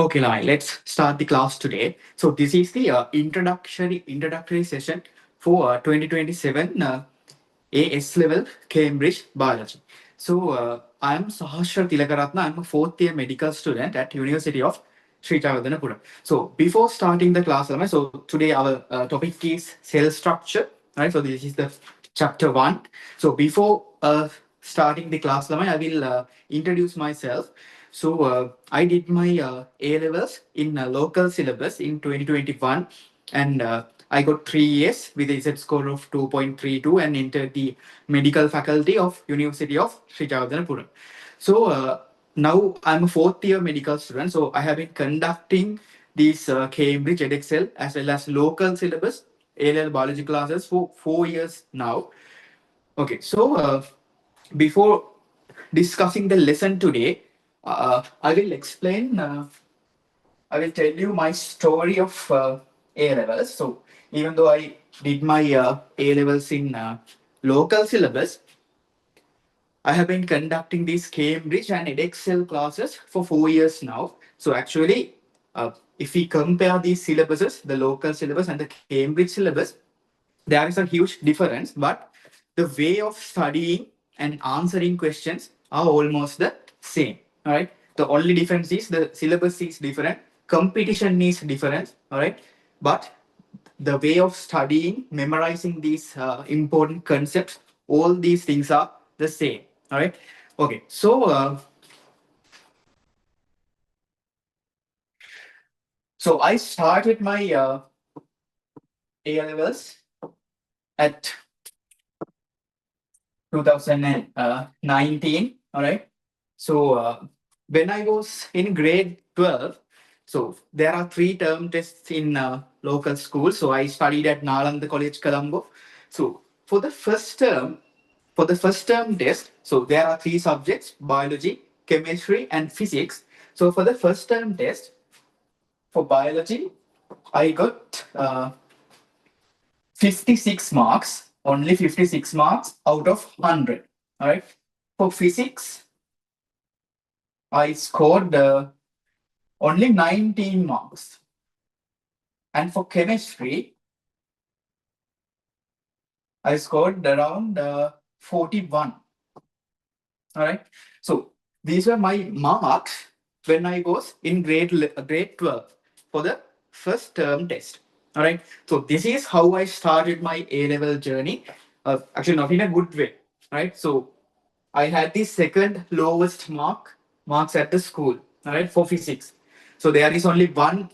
Okay, Lai, let's start the class today. So this is the introductory session for 2027 AS level Cambridge Biology. So I am Sahasra Tilakaratna. I'm a fourth year medical student at University of Sri Chavadanapuram. So before starting the class, so today our topic is cell structure. Right. So this is the chapter 1. So before starting the class, I will introduce myself. So I did my A levels in local syllabus in 2021, and I got 3 years with a Z score of 2.32 and entered the medical faculty of University of Sri Chavadanapuram. So now I'm a fourth year medical student. So I have been conducting these Cambridge EdXL as well as local syllabus A-level biology classes for 4 years now. Okay, so before discussing the lesson today, I will explain. I will tell you my story of A levels. So even though I did my A levels in local syllabus, I have been conducting these Cambridge and EdXL classes for 4 years now. So actually, if we compare these syllabuses, the local syllabus and the Cambridge syllabus, there is a huge difference, but the way of studying and answering questions are almost the same. All right. The only difference is the syllabus is different, competition is different. All right. But the way of studying, memorizing these important concepts, all these things are the same. All right. Okay. So I started my A levels at 2019. All right. So when I was in grade 12, so there are 3 term tests in local school. So I studied at Nalanda College, Colombo. So for the first term test, so there are 3 subjects: biology, chemistry, and physics. So for the first term test for biology, I got 56 marks, only 56 marks out of 100. All right. For physics, I scored only 19 marks. And for chemistry, I scored around 41. All right. So these were my marks when I was in grade 12 for the first term test. All right. So this is how I started my A level journey. Actually, not in a good way. Right. So I had the second lowest marks at the school. All right, for physics. So there is only one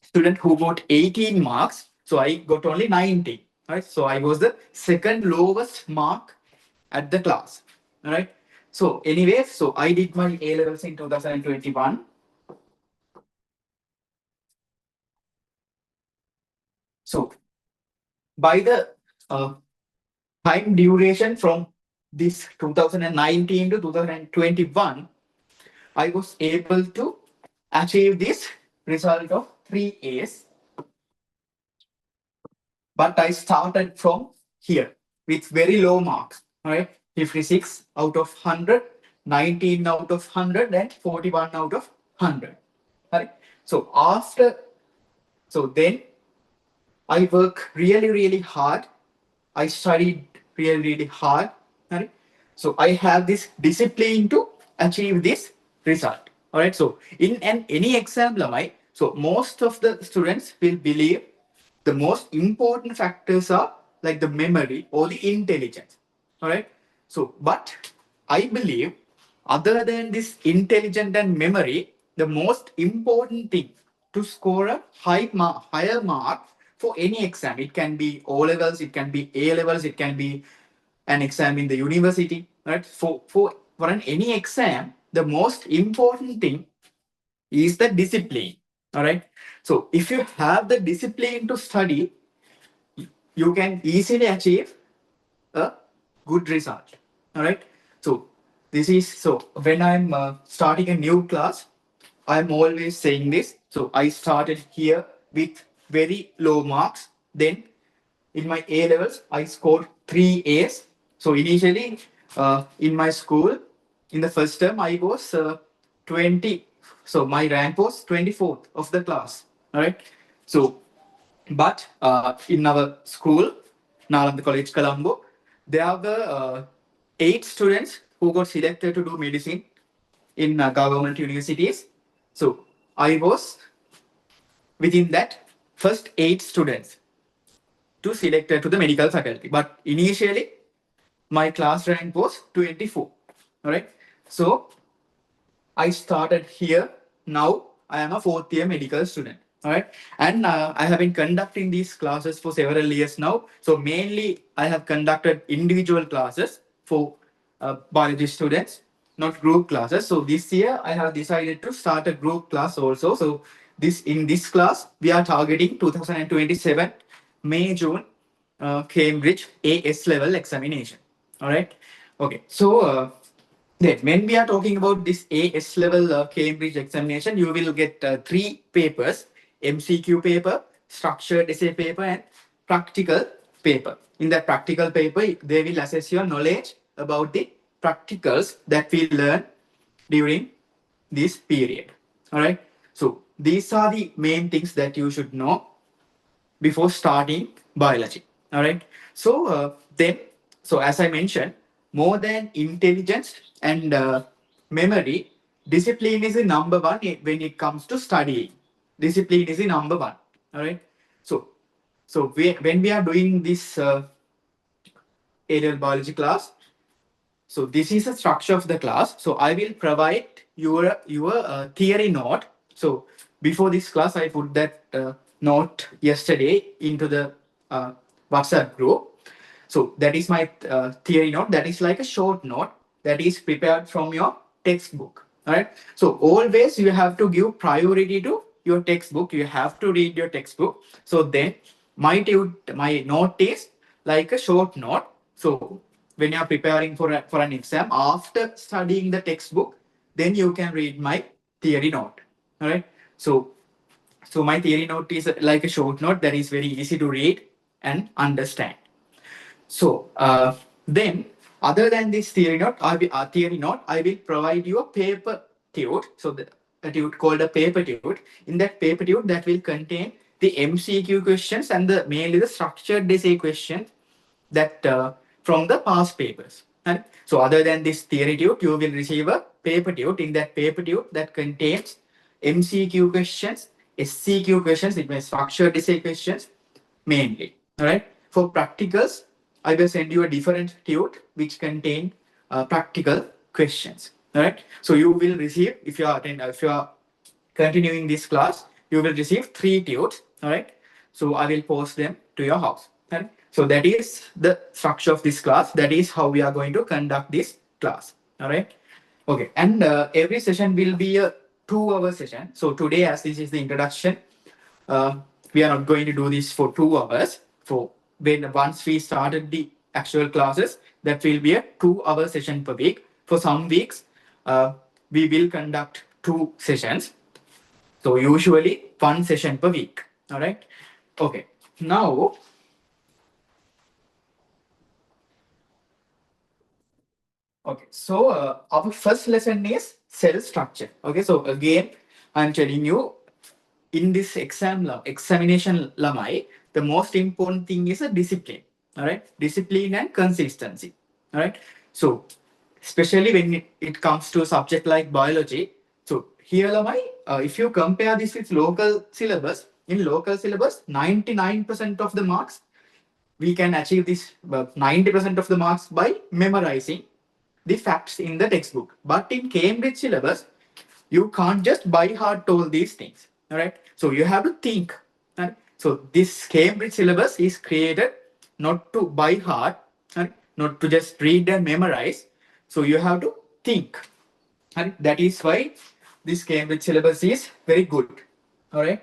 student who got 18 marks. So I got only 90. Right. So I was the second lowest mark at the class. All right. So anyway, so I did my A levels in 2021. So by the uh, time duration from this 2019 to 2021, I was able to achieve this result of 3 A's. But I started from here with very low marks. All right, 56 out of 100, 19 out of 100, and 41 out of 100. All right. So then I work really, really hard. I studied really, really hard. All right. So I have this discipline to achieve this result. All right. So in any exam, Lamai, so most of the students will believe the most important factors are like the memory or the intelligence. All right. So, but I believe other than this intelligence and memory, the most important thing to score a higher mark for any exam, it can be O levels, it can be A levels, it can be an exam in the university, right? For any exam, the most important thing is the discipline. All right. So if you have the discipline to study, you can easily achieve a good result. All right. So this is so when I'm starting a new class, I'm always saying this. So I started here with very low marks. Then in my A levels, I scored 3 A's. So initially in my school, in the first term, I was 20 So my rank was 24th of the class. All right. So, but in our school, Nalanda College, Colombo, there were 8 students who got selected to do medicine in government universities. So I was within that first 8 students to selected to the medical faculty. But initially, my class rank was 24. All right. So I started here. Now I am a fourth year medical student. All right. And I have been conducting these classes for several years now. So mainly I have conducted individual classes for biology students, not group classes. So this year I have decided to start a group class also. So in this class, we are targeting 2027 May, June, Cambridge AS level examination. All right. Okay. So then, when we are talking about this AS level Cambridge examination, you will get 3 papers: MCQ paper, structured essay paper, and practical paper. In that practical paper, they will assess your knowledge about the practicals that we learn during this period. All right. So these are the main things that you should know before starting biology. All right. So so as I mentioned, more than intelligence and memory, discipline is the number one when it comes to studying. Discipline is the number one. All right. So when we are doing this A-level biology class, so this is the structure of the class. So I will provide your theory note. So before this class, I put that note yesterday into the uh, WhatsApp group. So that is my theory note. That is like a short note that is prepared from your textbook. All right. So always you have to give priority to your textbook. You have to read your textbook. So then my note is like a short note. So when you are preparing for an exam, after studying the textbook, then you can read my theory note. All right. So my theory note is like a short note that is very easy to read and understand. So then, other than this theory note, I will provide you a paper tute. So a tute called a paper tute. In that paper tute, that will contain the MCQ questions and mainly the structured essay questions that from the past papers. And so, other than this theory tute, you will receive a paper tute. In that paper tute, that contains MCQ questions, SCQ questions, it means structured essay questions mainly. All right. For practicals, I will send you a different tute which contain practical questions. All right. So you will receive, if you are continuing this class, you will receive 3 tutes. All right. So I will post them to your house. All right. So that is the structure of this class. That is how we are going to conduct this class. All right. Okay. And every session will be a 2-hour session. So today, as this is the introduction, uh, we are not going to do this for 2 hours. For once we started the actual classes, that will be a 2-hour session per week. For some weeks, we will conduct 2 sessions. So usually 1 session per week. All right. Okay. Now, okay. So our first lesson is cell structure. Okay. So again, I'm telling you, in this examination lamai, the most important thing is a discipline. All right. Discipline and consistency. All right. So especially when it comes to a subject like biology. So here lamai, if you compare this with local syllabus, in local syllabus, 99% of the marks, we can achieve this 90% of the marks by memorizing the facts in the textbook. But in Cambridge syllabus, you can't just by heart all these things. All right. So you have to think. Right? So this Cambridge syllabus is created not to by heart, right? Not to just read and memorize. So you have to think. Right? That is why this Cambridge syllabus is very good. All right.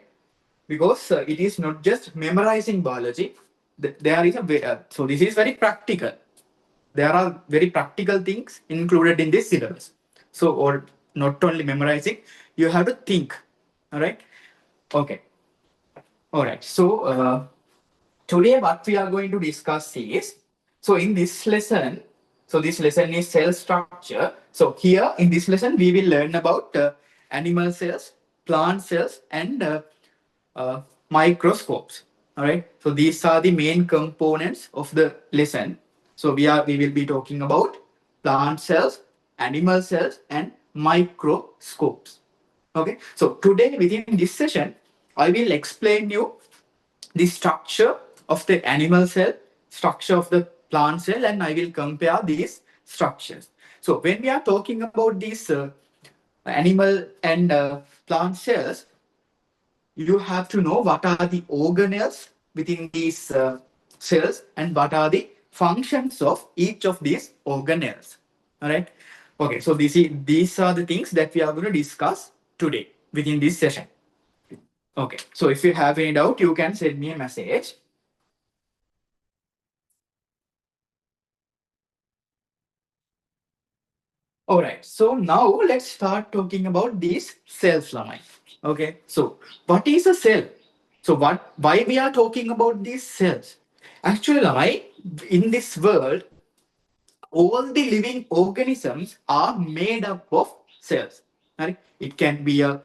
Because it is not just memorizing biology. There is so this is very practical. There are very practical things included in this syllabus. So, or not only memorizing, you have to think. All right. Okay. All right. So today what we are going to discuss is, so in this lesson, so this lesson is cell structure. So here in this lesson, we will learn about animal cells, plant cells, and microscopes. All right. So these are the main components of the lesson. So we will be talking about plant cells, animal cells, and microscopes. Okay. So today within this session, I will explain you the structure of the animal cell, structure of the plant cell, and I will compare these structures. So when we are talking about these animal and plant cells, you have to know what are the organelles within these cells and what are the functions of each of these organelles. All right. Okay. So these are the things that we are going to discuss today within this session. Okay. So if you have any doubt, you can send me a message. All right. So now let's start talking about these cells, Lamai. Okay. So what is a cell? So why we are talking about these cells? Actually, Lamai, in this world, all the living organisms are made up of cells. Right? It can be a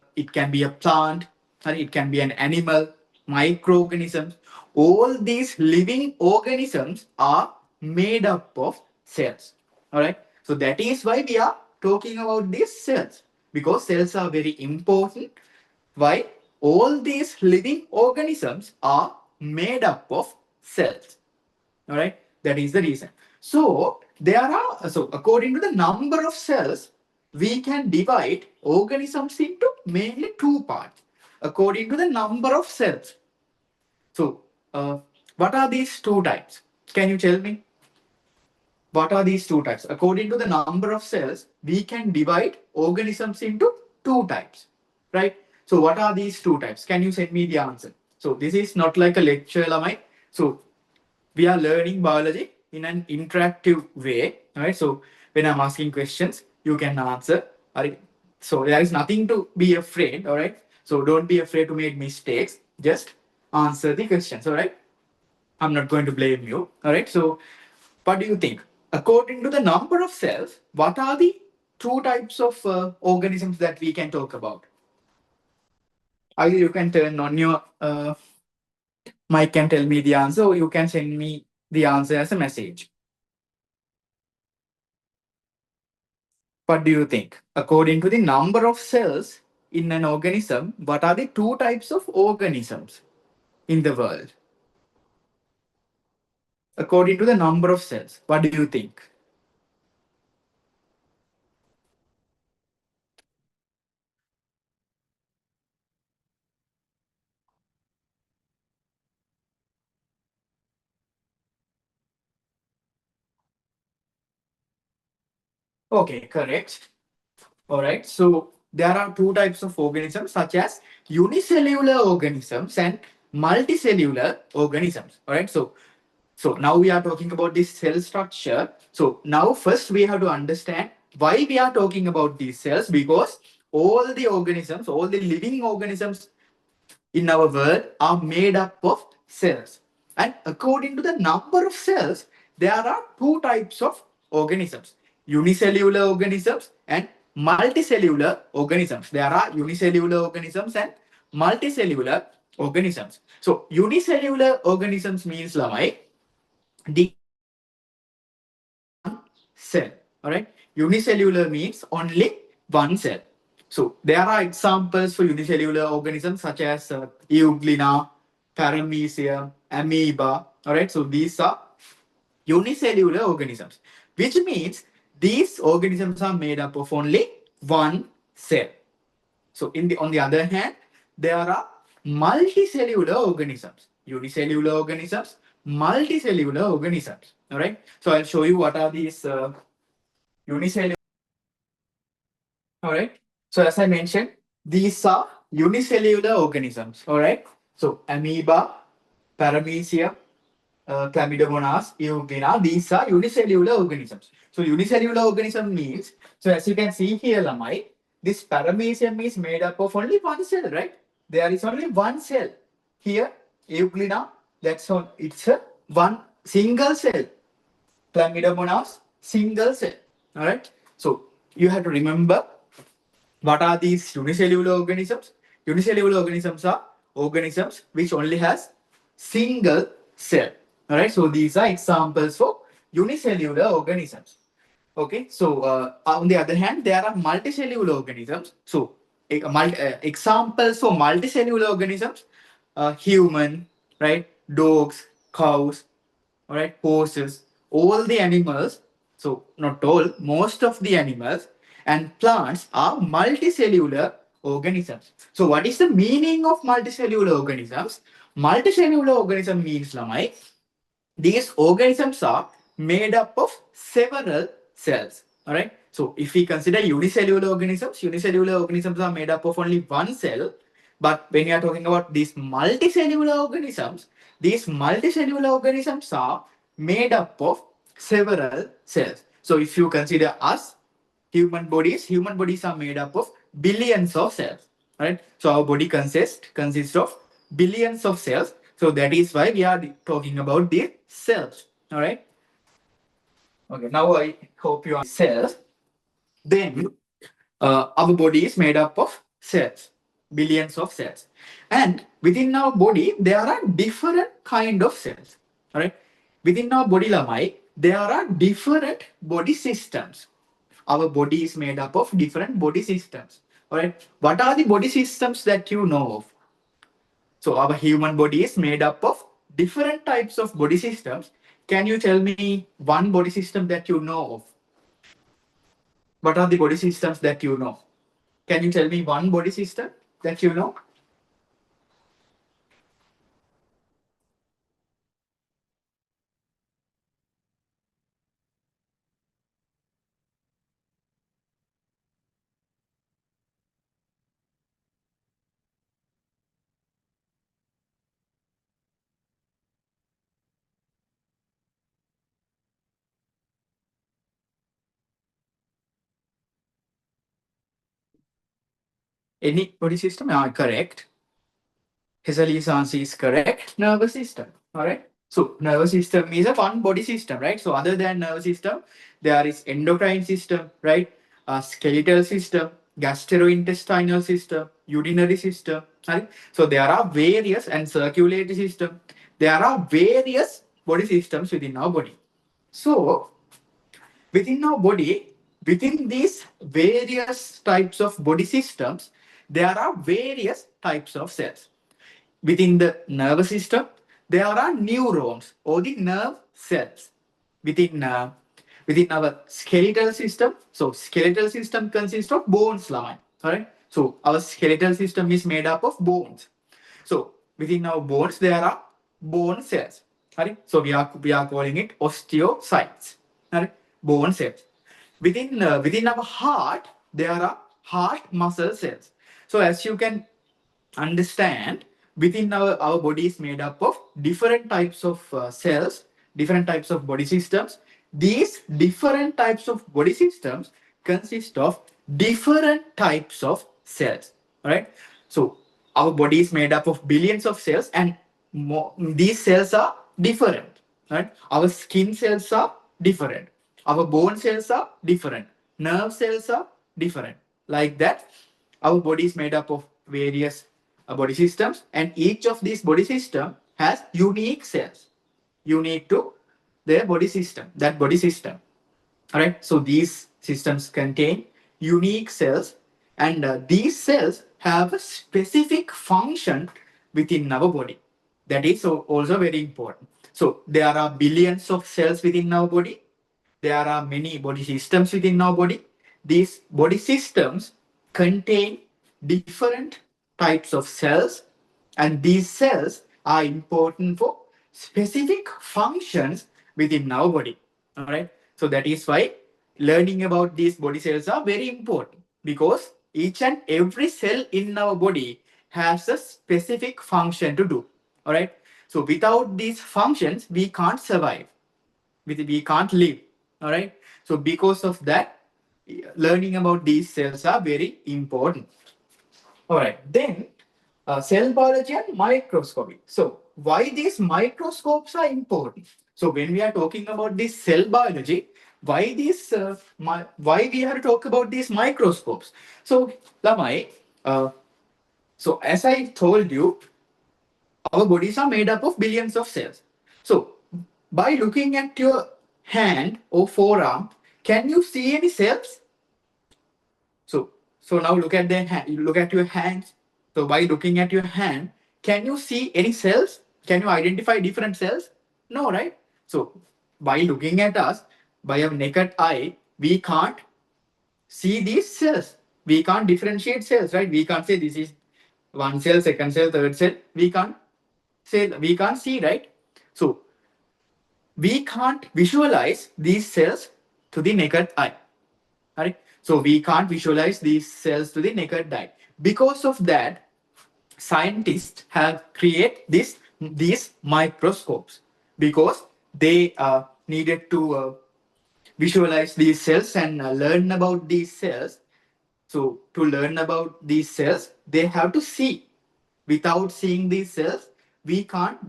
plant, right? It can be an animal, microorganisms. All these living organisms are made up of cells. All right. So that is why we are talking about these cells, because cells are very important. Why? All these living organisms are made up of cells. All right, that is the reason. So according to the number of cells, we can divide organisms into mainly two parts according to the number of cells. So what are these two types? Can you tell me? What are these two types? According to the number of cells, we can divide organisms into two types, right? So what are these two types? Can you send me the answer? So this is not like a lecture, Lamai. So we are learning biology in an interactive way. All right. So when I'm asking questions, you can answer. All right. So there is nothing to be afraid. All right. So don't be afraid to make mistakes. Just answer the questions. All right. I'm not going to blame you. All right. So what do you think? According to the number of cells, what are the two types of organisms that we can talk about? Either you can turn on your mic and tell me the answer, or you can send me the answer as a message. What do you think? According to the number of cells in an organism, what are the two types of organisms in the world? According to the number of cells, what do you think? Okay, correct. All right. So there are two types of organisms, such as unicellular organisms and multicellular organisms. All right. So now we are talking about this cell structure. So now first we have to understand why we are talking about these cells, because all the organisms, all the living organisms in our world are made up of cells. And according to the number of cells, there are two types of organisms: unicellular organisms and multicellular organisms. There are unicellular organisms and multicellular organisms. So, unicellular organisms means Lamai, the cell. All right. Unicellular means only one cell. So there are examples for unicellular organisms such as Euglena, Paramecium, amoeba. All right. So these are unicellular organisms, which means these organisms are made up of only one cell. So on the other hand, there are multicellular organisms, unicellular organisms, multicellular organisms. All right. So I'll show you what are these unicellular. All right. So as I mentioned, these are unicellular organisms. All right. So amoeba, paramecium, chlamydomonas, euglena, these are unicellular organisms. So unicellular organism means, so as you can see here, Lamai, this paramecium is made up of only one cell, right? There is only one cell. Here, euglena, that's on, it's a one single cell. Chlamydomonas, single cell. All right. So you have to remember What are these unicellular organisms? Unicellular organisms are organisms which only has single cell. All right. So these are examples for unicellular organisms. Okay. So on the other hand, there are multicellular organisms. So examples for multicellular organisms: human, right? Dogs, cows, all right, horses, all the animals, so not all, most of the animals and plants are multicellular organisms. So what is the meaning of multicellular organisms? Multicellular organism means, Lamai, these organisms are made up of several cells. All right. So if we consider unicellular organisms are made up of only one cell. But when you are talking about these multicellular organisms are made up of several cells. So if you consider us, human bodies are made up of billions of cells. Right. So our body consists of billions of cells. So that is why we are talking about the cells. All right. Okay. Now I hope you are cells. Then our body is made up of cells, billions of cells, and within our body there are different kind of cells. All right. Within our body, Lamai, there are different body systems. Our body is made up of different body systems. All right. What are the body systems that you know of? So our human body is made up of different types of body systems. Can you tell me one body system that you know of? What are the body systems that you know? Can you tell me one body system that you know? Any body system? Correct. Hazel answer is correct. Nervous system. All right. So nervous system is a one body system, right? So other than nervous system, there is endocrine system, right? Skeletal system, gastrointestinal system, urinary system. Right? So there are various and circulatory system. There are various body systems within our body. So within our body, within these various types of body systems, there are various types of cells. Within the nervous system, there are neurons or the nerve cells. Within within our skeletal system, so skeletal system consists of bones, line. All right. So our skeletal system is made up of bones. So within our bones, there are bone cells. All right. So we are calling it osteocytes. All right. Bone cells. Within our heart, there are heart muscle cells. So as you can understand, within our body is made up of different types of cells, different types of body systems. These different types of body systems consist of different types of cells. All right. So our body is made up of billions of cells, and these cells are different. Right. Our skin cells are different. Our bone cells are different. Nerve cells are different. Like that, our body is made up of various body systems, and each of these body system has unique cells, unique to their body system, that body system. All right. So these systems contain unique cells, and these cells have a specific function within our body. That is also very important. So there are billions of cells within our body. There are many body systems within our body. These body systems contain different types of cells, and these cells are important for specific functions within our body. All right. So that is why learning about these body cells are very important, because each and every cell in our body has a specific function to do. All right. So without these functions, we can't survive. We can't live. All right. So because of that, learning about these cells are very important. All right. Then cell biology and microscopy. So why these microscopes are important? So when we are talking about this cell biology, why this? Why we have to talk about these microscopes? So, Lamai, so as I told you, our bodies are made up of billions of cells. So, by looking at your hand or forearm, can you see any cells? So now look at the hand. You look at your hands. So by looking at your hand, can you see any cells? Can you identify different cells? No, right? So by looking at us, by our naked eye, we can't see these cells. We can't differentiate cells, right? We can't say this is one cell, second cell, third cell. We can't say, we can't see, right? So we can't visualize these cells to the naked eye. Right? So we can't visualize these cells to the naked eye. Because of that, scientists have created these microscopes because they needed to visualize these cells and learn about these cells. So to learn about these cells, they have to see. Without seeing these cells, we can't.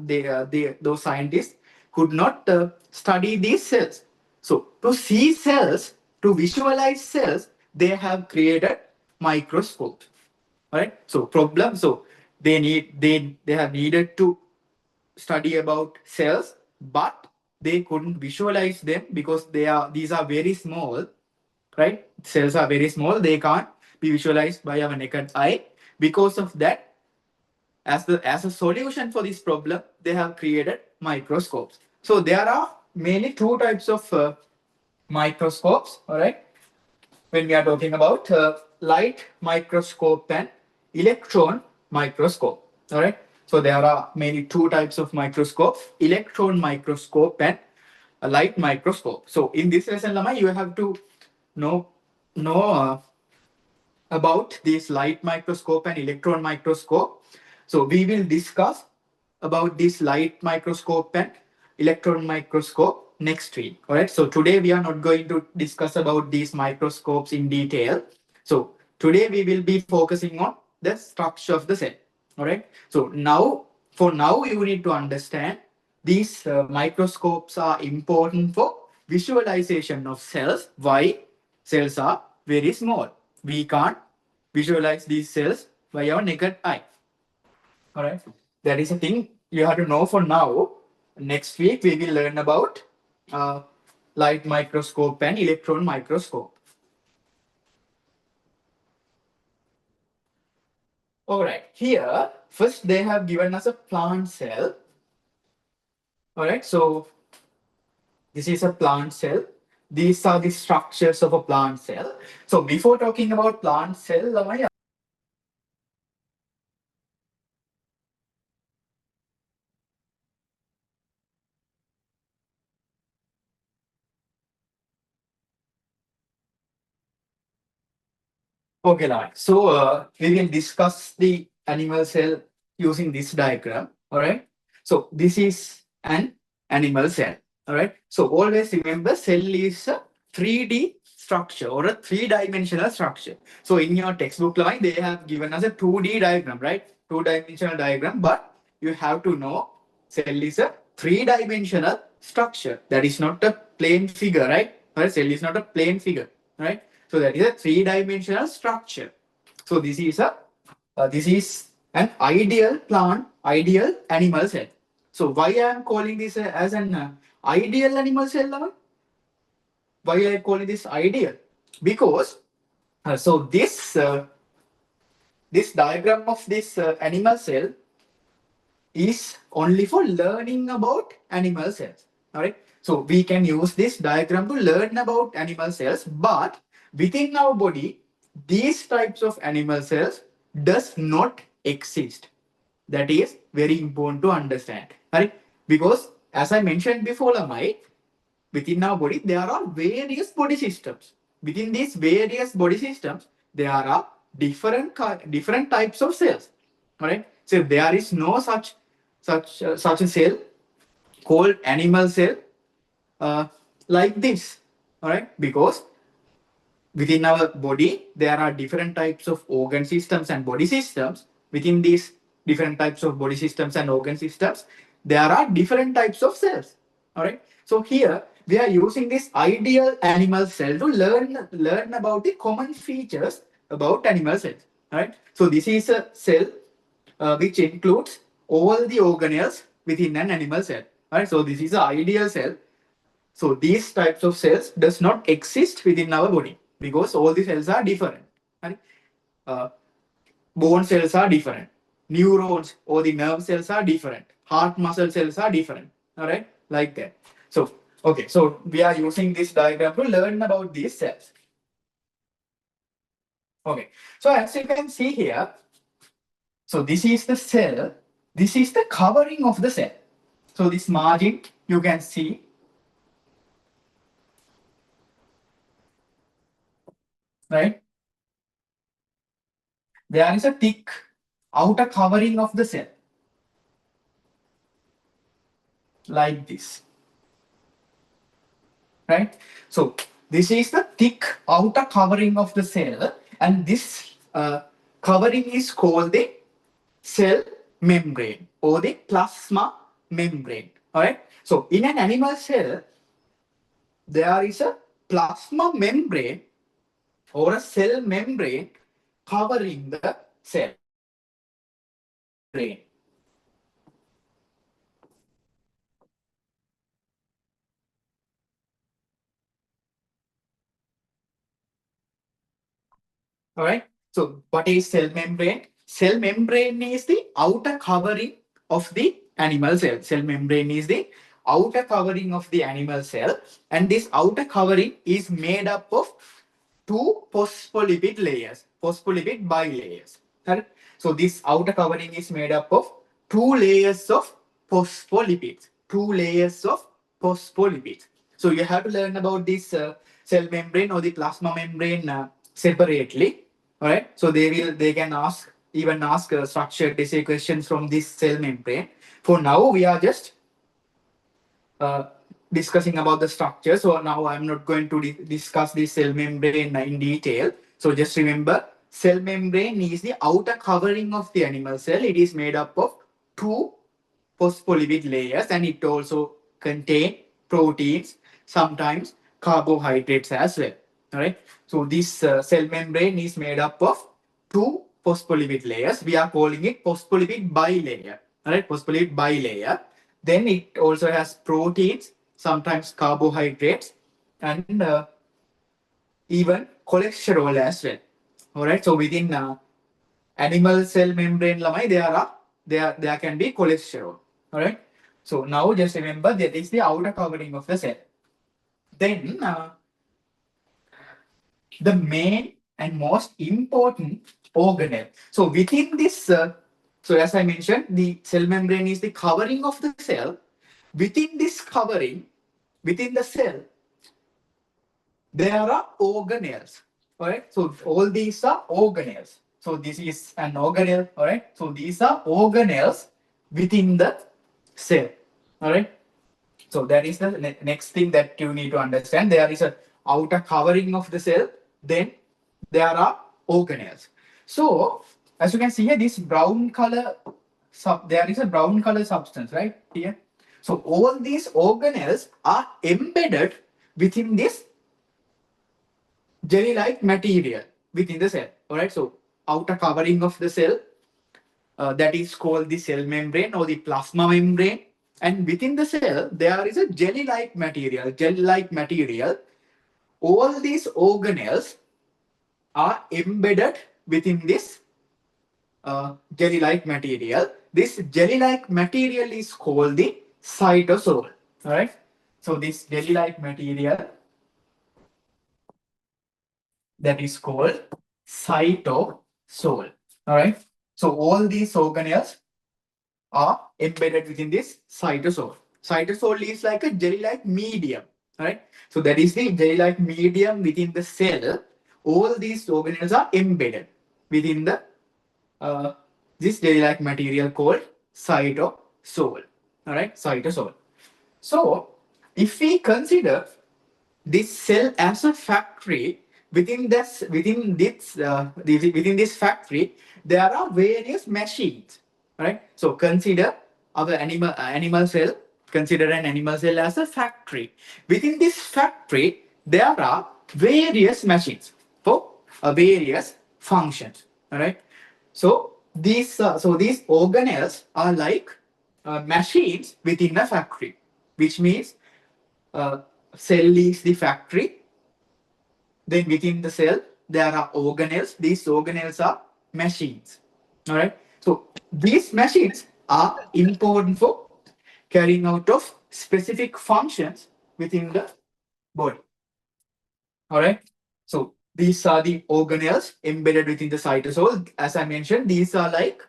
Those scientists could not study these cells. So to see cells, to visualize cells, they have created microscopes. All right. So problem. So they have needed to study about cells, but they couldn't visualize them because these are very small, right? Cells are very small. They can't be visualized by our naked eye. Because of that, as a solution for this problem, they have created microscopes. So there are mainly two types of microscopes. All right, when we are talking about light microscope and electron microscope. All right. So there are mainly two types of microscope: electron microscope and a light microscope. So in this lesson, Lama, you have to know know about this light microscope and electron microscope. So we will discuss about this light microscope and electron microscope next week. All right. So today we are not going to discuss about these microscopes in detail. So today we will be focusing on the structure of the cell. All right. So for now, you need to understand these microscopes are important for visualization of cells. Why? Cells are very small. We can't visualize these cells by our naked eye. All right. That is a thing you have to know for now. Next week, we will learn about uh, light microscope and electron microscope. All right. Here, first they have given us a plant cell. All right. So this is a plant cell. These are the structures of a plant cell. So before talking about plant cell, Lamaya, okay, Lamaya. So we will discuss the animal cell using this diagram. All right. So this is an animal cell. All right. So always remember, cell is a 3D structure or a three-dimensional structure. So in your textbook line, they have given us a 2D diagram, right? Two-dimensional diagram, but you have to know cell is a three-dimensional structure. That is not a plane figure, right? Right? Cell is not a plane figure, right? So that is a three-dimensional structure. So this is an ideal plant, ideal animal cell. So why I am calling this as an ideal animal cell, Lavan? Why I am calling this ideal? Because so this diagram of this animal cell is only for learning about animal cells. All right. So we can use this diagram to learn about animal cells, but within our body, these types of animal cells does not exist. That is very important to understand. Right? Because as I mentioned before, Lamai, within our body, there are various body systems. Within these various body systems, there are different types of cells. All right. So there is no such a cell called animal cell uh, like this. All right. Because within our body, there are different types of organ systems and body systems. Within these different types of body systems and organ systems, there are different types of cells. All right. So here we are using this ideal animal cell to learn about the common features about animal cells. Right. So this is a cell which includes all the organelles within an animal cell. Right. So this is an ideal cell. So these types of cells does not exist within our body because all the cells are different. Right? Uh, Bone cells are different. Neurons or the nerve cells are different. Heart muscle cells are different. All right, like that. So, okay, so we are using this diagram to learn about these cells. Okay, so as you can see here, so this is the cell. This is the covering of the cell. So this margin you can see, right? There is a thick outer covering of the cell, like this, right? So this is the thick outer covering of the cell, and this covering is called the cell membrane or the plasma membrane. All right. So in an animal cell, there is a plasma membrane or a cell membrane covering the cell. Membrane. All right. So what is cell membrane? Cell membrane is the outer covering of the animal cell. Cell membrane is the outer covering of the animal cell, and this outer covering is made up of two phospholipid layers, phospholipid bilayers. Correct? So this outer covering is made up of two layers of phospholipids, two layers of phospholipids. So you have to learn about this cell membrane or the plasma membrane separately. All right. So they can even ask structured essay questions from this cell membrane. For now, we are just uh, discussing about the structure. So now I'm not going to discuss the cell membrane in detail. So just remember, cell membrane is the outer covering of the animal cell. It is made up of two phospholipid layers, and it also contain proteins, sometimes carbohydrates as well. All right. So this cell membrane is made up of two phospholipid layers. We are calling it phospholipid bilayer. All right, phospholipid bilayer. Then it also has proteins, sometimes carbohydrates, and even cholesterol as well. All right. So within animal cell membrane lamai, there can be cholesterol. All right. So now just remember that is the outer covering of the cell. Then the main and most important organelle. So within this, so as I mentioned, the cell membrane is the covering of the cell. Within this covering, within the cell, there are organelles. All right. So all these are organelles. So this is an organelle. All right. So these are organelles within the cell. All right. So that is the next thing that you need to understand. There is a outer covering of the cell. Then there are organelles. So as you can see here, this brown color, there is a brown color substance right here. So all these organelles are embedded within this jelly-like material within the cell. All right. So outer covering of the cell, that is called the cell membrane or the plasma membrane. And within the cell, there is a jelly-like material. Jelly-like material. All these organelles are embedded within this jelly-like material. This jelly-like material is called the cytosol. All right. So this jelly-like material, that is called cytosol. All right. So all these organelles are embedded within this cytosol. Cytosol is like a jelly-like medium, right? So that is the jelly-like medium within the cell. All these organelles are embedded within the this jelly-like material called cytosol. All right, cytosol. So if we consider this cell as a factory, within this factory there are various machines, right? So consider our animal cell. consider an animal cell as a factory. Within this factory, there are various machines for various functions. All right. So these organelles are like machines within a factory, which means uh, cell is the factory. Then within the cell, there are organelles. These organelles are machines. All right. So these machines are important for carrying out of specific functions within the body. All right. So these are the organelles embedded within the cytosol. As I mentioned, these are like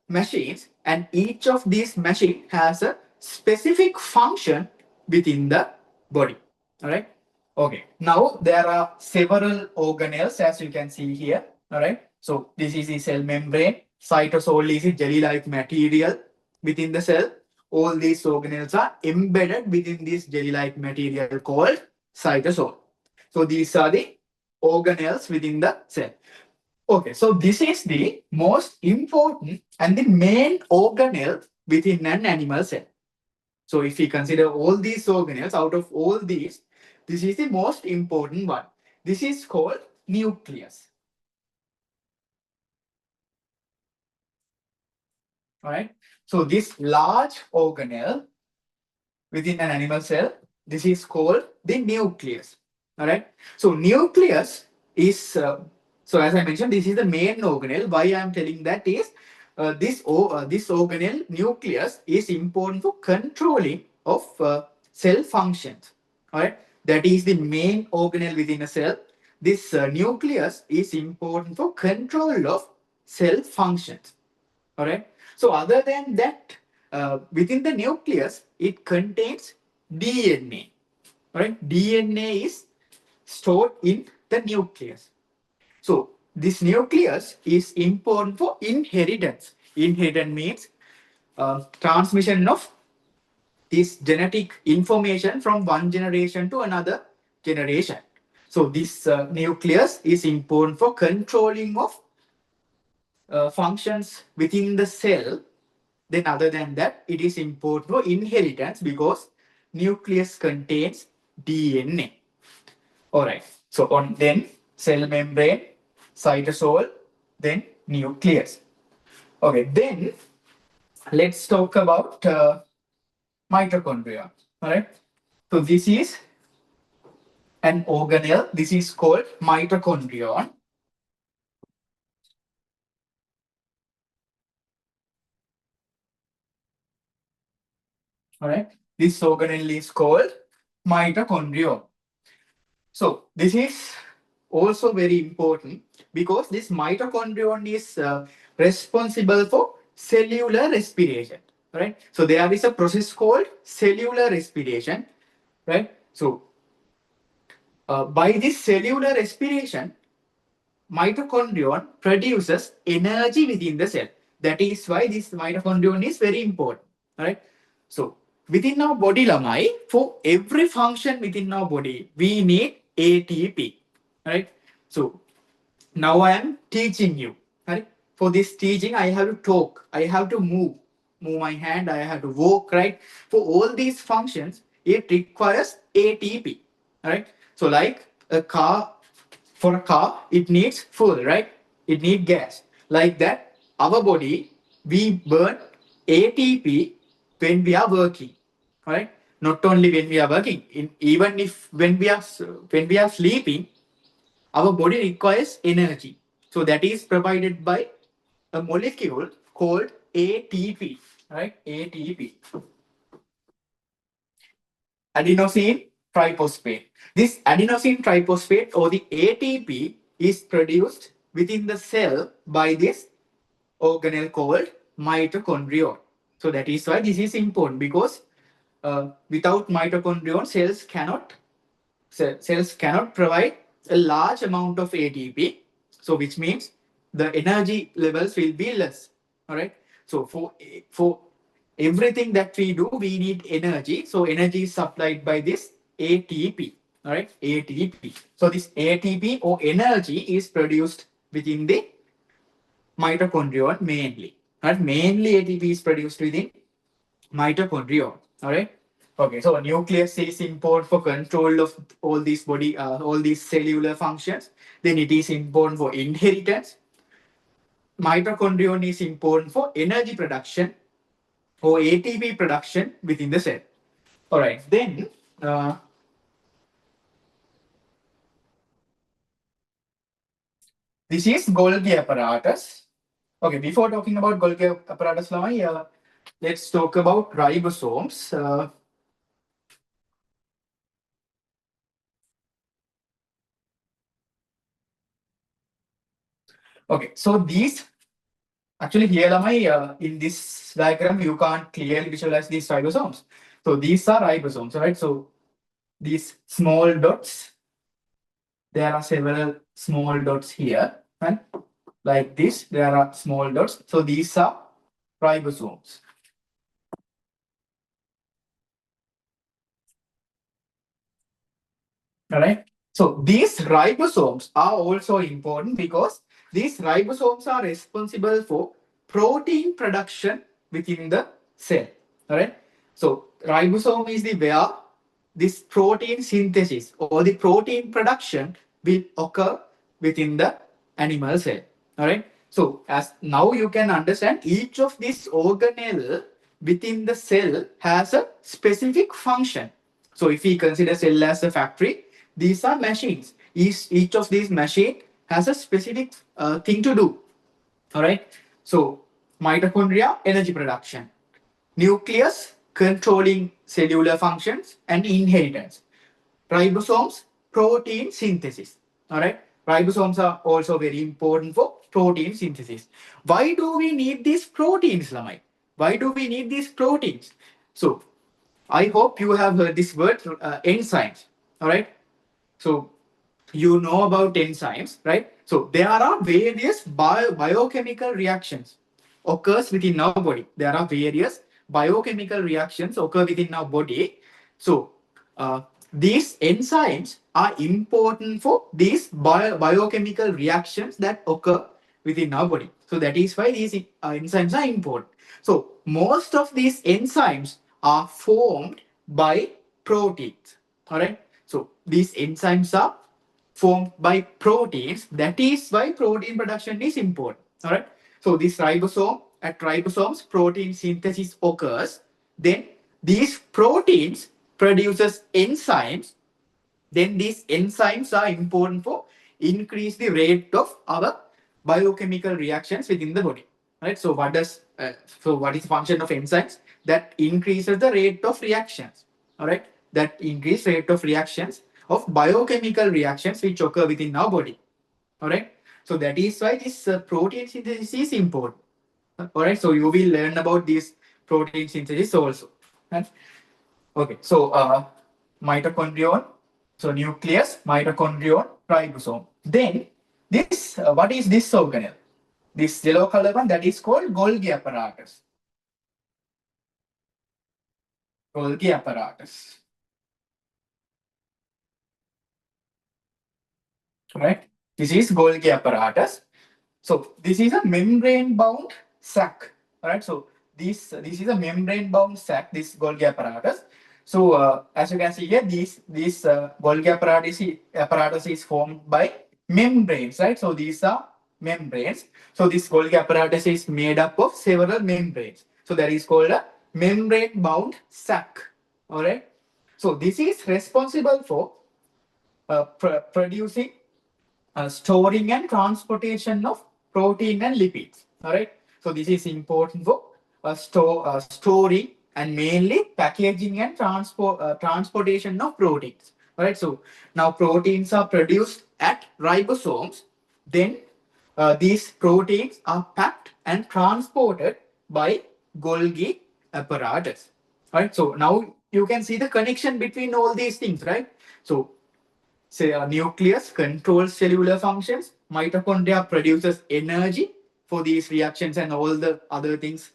machines, and each of these machines has a specific function within the body. All right. Okay. Now there are several organelles, as you can see here. All right. So this is the cell membrane. Cytosol is a jelly-like material within the cell. All these organelles are embedded within this jelly-like material called cytosol. So these are the organelles within the cell. Okay, so this is the most important and the main organelle within an animal cell. So if we consider all these organelles, out of all these, this is the most important one. This is called nucleus. All right. So this large organelle within an animal cell, this is called the nucleus. All right. So nucleus is so as I mentioned, this is the main organelle. Why I am telling that is this organelle nucleus is important for controlling of cell functions. All right. That is the main organelle within a cell. This nucleus is important for control of cell functions. All right. So other than that, within the nucleus, it contains DNA. All right. DNA is stored in the nucleus. So this nucleus is important for inheritance. Inheritance means transmission of this genetic information from one generation to another generation. So this nucleus is important for controlling of functions within the cell. Then other than that, it is important for inheritance because nucleus contains DNA. All right. So on then cell membrane, cytosol, then nucleus. Okay. Then let's talk about mitochondria. All right. So this is an organelle. This is called mitochondrion. All right. This organelle is called mitochondrion. So this is also very important because this mitochondrion is responsible for cellular respiration, right? So there is a process called cellular respiration, right? So by this cellular respiration, mitochondrion produces energy within the cell. That is why this mitochondrion is very important, right? So within our body, Lamai, for every function within our body, we need ATP, right? So now I am teaching you, right? For this teaching, I have to talk, I have to move my hand, I have to walk, right? For all these functions, it requires ATP, right? So like a car, for a car, it needs fuel, right? It needs gas. Like that, our body, we burn ATP when we are working, right? Not only when we are working, even if when we are sleeping, our body requires energy. So that is provided by a molecule called ATP, right? ATP. Adenosine triphosphate. This adenosine triphosphate or the ATP is produced within the cell by this organelle called mitochondrion. So that is why this is important because without mitochondrion, cells cannot provide a large amount of ATP. So which means the energy levels will be less. All right. So for everything that we do, we need energy. So energy is supplied by this ATP. All right. ATP. So this ATP or energy is produced within the mitochondrion mainly. Right? Mainly ATP is produced within mitochondria. All right. Okay, so nucleus is important for control of all these all these cellular functions. Then it is important for inheritance. Mitochondrion is important for energy production or ATP production within the cell. All right, then this is Golgi apparatus. Okay, before talking about Golgi apparatus, Lamai, let's talk about ribosomes. Okay, so these actually here, Lamai, in this diagram, you can't clearly visualize these ribosomes. So these are ribosomes, right? So these small dots, there are several small dots here, and like this, there are small dots. So these are ribosomes. All right. So these ribosomes are also important because these ribosomes are responsible for protein production within the cell. All right. So ribosome is the where this protein synthesis or the protein production will occur within the animal cell. All right. So as now you can understand each of these organelle within the cell has a specific function. So if we consider cell as a factory, these are machines. Each of these machine has a specific thing to do. All right. So mitochondria, energy production. Nucleus, controlling cellular functions and inheritance. Ribosomes, protein synthesis. All right. Ribosomes are also very important for protein synthesis. Why do we need these proteins, Lamai? Why do we need these proteins? So I hope you have heard this word enzymes. All right. So you know about enzymes, right? So there are various biochemical reactions occurs within our body. There are various biochemical reactions occur within our body. So these enzymes are important for these biochemical reactions that occur within our body. So that is why these enzymes are important. So most of these enzymes are formed by proteins. All right. So these enzymes are formed by proteins. That is why protein production is important. All right. So this ribosome at ribosomes, protein synthesis occurs. Then these proteins produces enzymes. Then these enzymes are important for increase the rate of our biochemical reactions within the body. Right. So what is the function of enzymes? That increases the rate of reactions. All right. That increase rate of reactions of biochemical reactions which occur within our body. All right. So that is why this protein synthesis is important. All right. So you will learn about this protein synthesis also. Right? Okay. So mitochondrion, so nucleus, mitochondrion, ribosome. Then this, what is this organelle? This yellow color one that is called Golgi apparatus. Golgi apparatus. Right. This is Golgi apparatus. So this is a membrane-bound sac. All right. So this is a membrane-bound sac. This Golgi apparatus. So as you can see here, this Golgi apparatus is formed by membranes. Right. So these are membranes. So this Golgi apparatus is made up of several membranes. So that is called a membrane-bound sac. All right. So this is responsible for producing storing and transportation of protein and lipids. All right. So this is important for storing and mainly packaging and transportation of proteins. All right. So now proteins are produced at ribosomes. Then these proteins are packed and transported by Golgi apparatus. All right. So now you can see the connection between all these things, right? So say a nucleus controls cellular functions. Mitochondria produces energy for these reactions and all the other things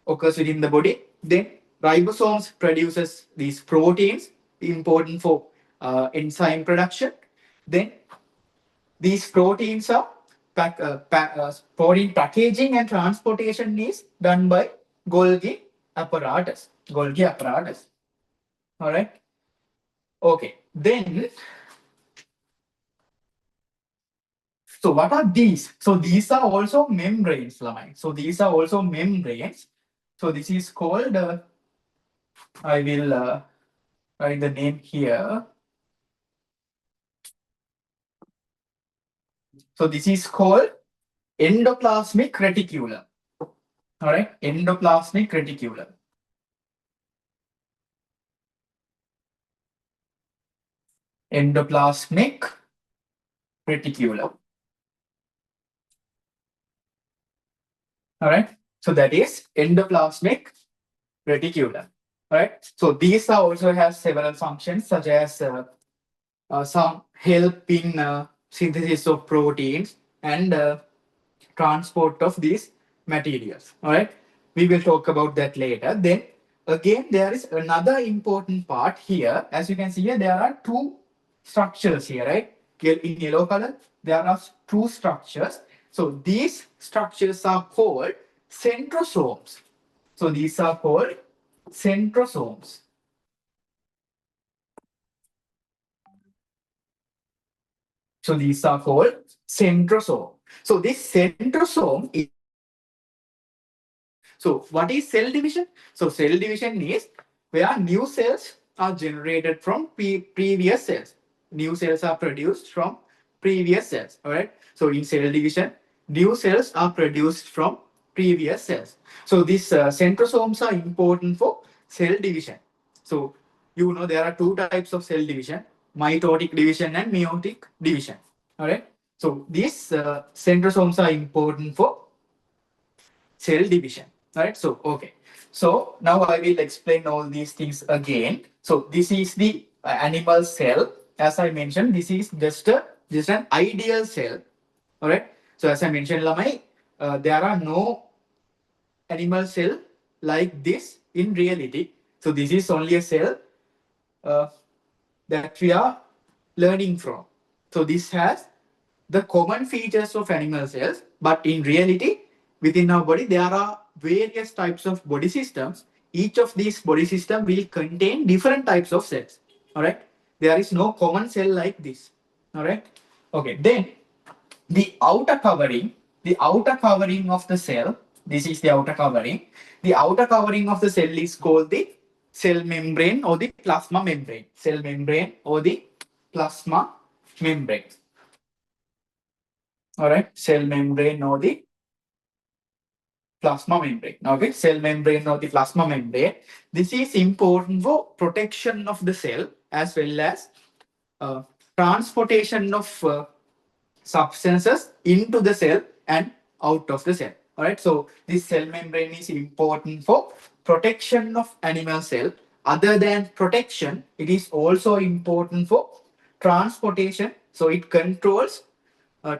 occurs within the body. Then ribosomes produces these proteins important for enzyme production. Then these proteins are protein packaging and transportation is done by Golgi apparatus. Golgi apparatus. All right. Okay. Then, so what are these? So these are also membranes, Lamai. So these are also membranes. So this is called, I will write the name here. So this is called endoplasmic reticulum. All right, endoplasmic reticulum. Endoplasmic reticulum. All right, so that is endoplasmic reticulum. All right, so these are also have several functions such as some help in synthesis of proteins and transport of these materials. All right, we will talk about that later. Then again, there is another important part here. As you can see here, there are two structures here, right? In yellow color, there are two structures. So these structures are called centrosomes. So these are called centrosomes. So these are called centrosome. So this centrosome is. So what is cell division? So cell division is where new cells are generated from previous cells. New cells are produced from previous cells. All right. So in cell division, new cells are produced from previous cells. So these centrosomes are important for cell division. So you know there are two types of cell division: mitotic division and meiotic division. All right. So these centrosomes are important for cell division, right? So okay, so now I will explain all these things again. So this is the animal cell. As I mentioned, this is just an ideal cell. All right. So as I mentioned, Lamai, there are no animal cell like this in reality. So this is only a cell uh, that we are learning from. So this has the common features of animal cells, but in reality, within our body, there are various types of body systems. Each of these body systems will contain different types of cells. All right. There is no common cell like this. All right. Okay. Then the outer covering of the cell, this is the outer covering. The outer covering of the cell is called the cell membrane or the plasma membrane. Cell membrane or the plasma membrane. All right, cell membrane or the plasma membrane. Okay, cell membrane or the plasma membrane. This is important for protection of the cell as well as uh, transportation of substances into the cell and out of the cell. All right. So this cell membrane is important for protection of animal cell. Other than protection, it is also important for transportation. So it controls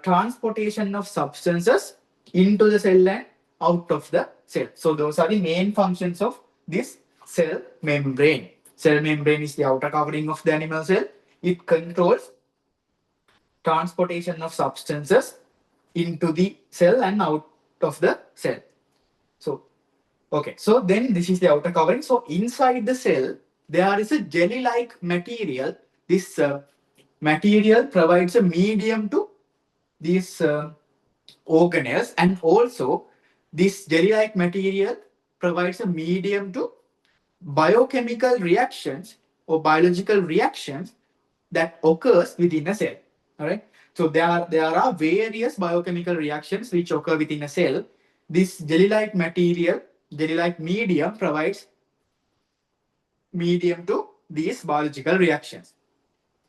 transportation of substances into the cell and out of the cell. So those are the main functions of this cell membrane. Cell membrane is the outer covering of the animal cell. It controls transportation of substances into the cell and out of the cell. So, okay, so then this is the outer covering. So inside the cell, there is a jelly-like material. This material provides a medium to these organelles, and also this jelly-like material provides a medium to biochemical reactions or biological reactions that occurs within a cell. All right. So there are various biochemical reactions which occur within a cell. This jelly-like material, jelly-like medium provides medium to these biological reactions.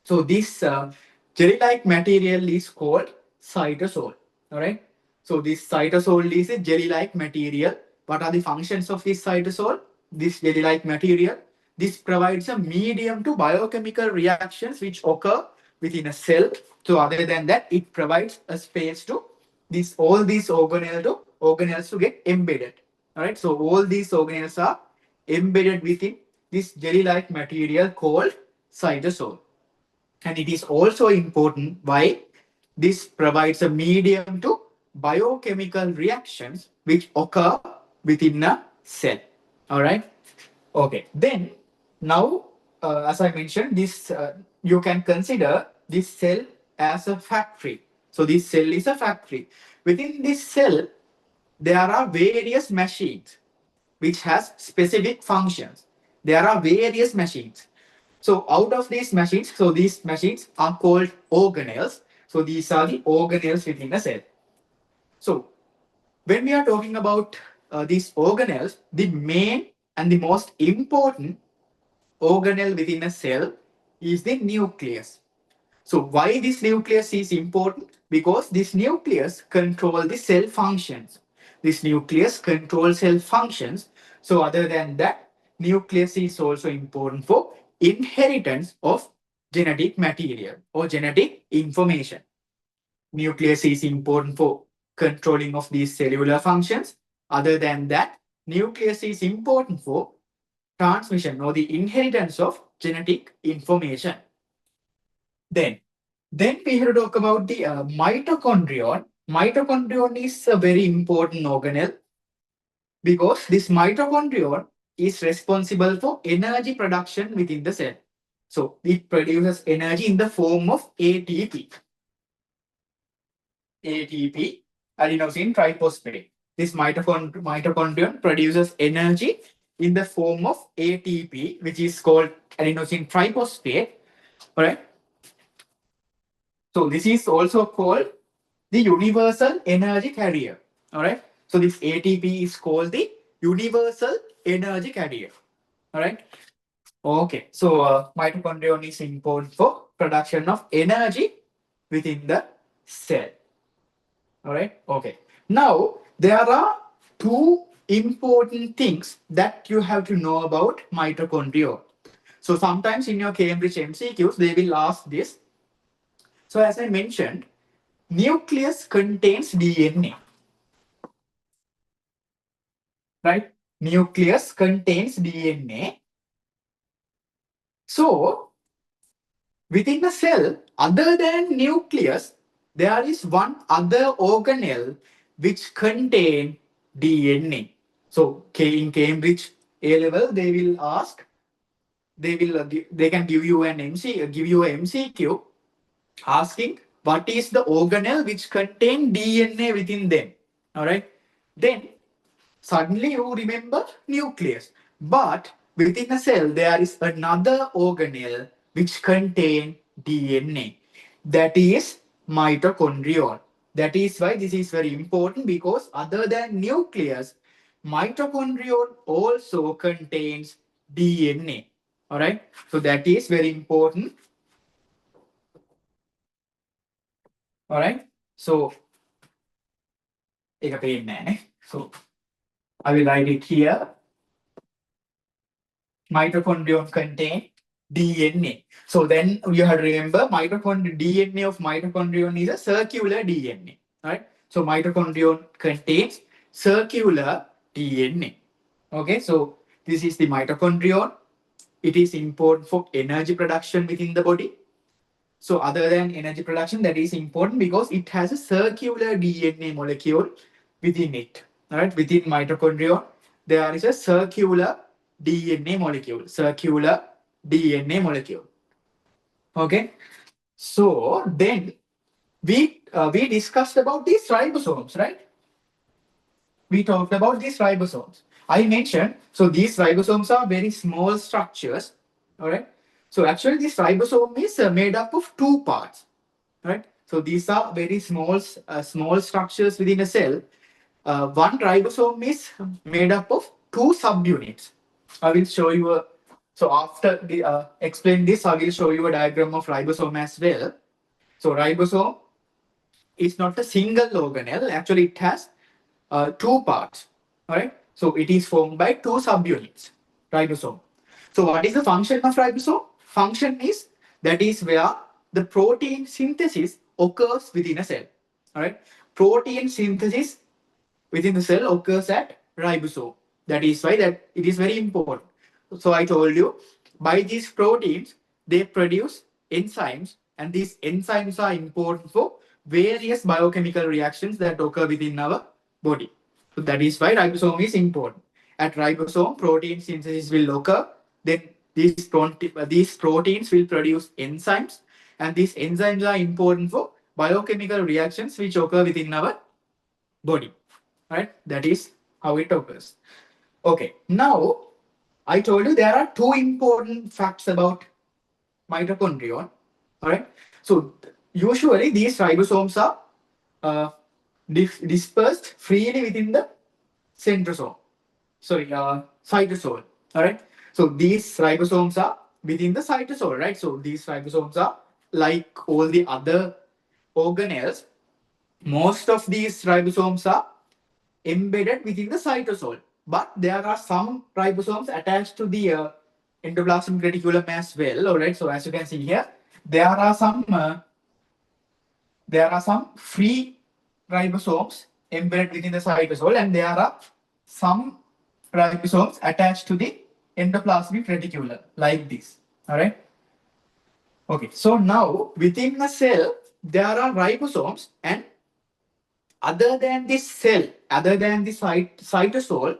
So this jelly-like material is called cytosol. All right. So this cytosol is a jelly-like material. What are the functions of this cytosol? This jelly-like material. This provides a medium to biochemical reactions which occur within a cell. So other than that, it provides a space to this all these organelles to get embedded. All right. So all these organelles are embedded within this jelly-like material called cytosol. And it is also important why this provides a medium to biochemical reactions which occur within a cell. All right. Okay. Then now, as I mentioned, this you can consider this cell as a factory. So this cell is a factory. Within this cell, there are various machines which has specific functions. There are various machines. So out of these machines, so these machines are called organelles. So these are the organelles within a cell. So when we are talking about these organelles, the main and the most important organelle within a cell is the nucleus. So why this nucleus is important? Because this nucleus control the cell functions. This nucleus controls cell functions. So other than that, nucleus is also important for inheritance of genetic material or genetic information. Nucleus is important for controlling of these cellular functions. Other than that, nucleus is important for transmission or the inheritance of genetic information. Then, then we have to talk about the mitochondrion. Mitochondrion is a very important organelle because this mitochondrion is responsible for energy production within the cell. So it produces energy in the form of ATP. ATP, adenosine triphosphate. This mitochondrion produces energy in the form of ATP, which is called adenosine triphosphate. All right. So this is also called the universal energy carrier. All right. So this ATP is called the universal energy carrier. All right. Okay. So mitochondrion is important for production of energy within the cell. All right. Okay. Now there are two important things that you have to know about mitochondria. So sometimes in your Cambridge MCQs they will ask this. So as I mentioned, nucleus contains DNA, right? Nucleus contains DNA. So within the cell, other than nucleus, there is one other organelle which contain DNA. So in Cambridge A level, they will ask, they can give you an give you a MCQ asking what is the organelle which contain DNA within them. All right. Then suddenly you remember nucleus. But within a cell, there is another organelle which contain DNA. That is mitochondrion. That is why this is very important because other than nucleus, mitochondrion also contains DNA. All right. So that is very important. All right. So, so I will write it here. Mitochondrion contain DNA. So then you have to remember DNA of mitochondrion is a circular DNA, right? So mitochondrion contains circular DNA. Okay, so this is the mitochondrion. It is important for energy production within the body. So other than energy production, that is important because it has a circular DNA molecule within it. All right, within mitochondrion, there is a circular DNA molecule. Circular DNA molecule. Okay. So then we discussed about these ribosomes, right? We talked about these ribosomes. I mentioned, so these ribosomes are very small structures. All right. So actually, this ribosome is made up of two parts. Right. So these are very small structures within a cell. One ribosome is made up of two subunits. I will show you a. So after the explain this, I will show you a diagram of ribosome as well. So ribosome is not a single organelle. Actually, it has two parts. All right. So it is formed by two subunits. Ribosome. So what is the function of ribosome? Function is that is where the protein synthesis occurs within a cell. All right. Protein synthesis within the cell occurs at ribosome. That is why that it is very important. So I told you by these proteins they produce enzymes and these enzymes are important for various biochemical reactions that occur within our body. So that is why ribosome is important. at ribosome, protein synthesis will occur. Then these proteins will produce enzymes, and these enzymes are important for biochemical reactions which occur within our body. Right? That is how it occurs. Okay, now I told you there are two important facts about mitochondrion. All right. So usually these ribosomes are uh, dispersed freely within the centrosome. Sorry, cytosol. All right. So these ribosomes are within the cytosol, right? So these ribosomes are like all the other organelles. Most of these ribosomes are embedded within the cytosol, but there are some ribosomes attached to the endoplasmic reticulum as well. All right. So as you can see here, there are some free ribosomes embedded within the cytosol, and there are some ribosomes attached to the endoplasmic reticulum, like this. All right. Okay. So now within a cell, there are ribosomes, and other than this cell, other than the cytosol,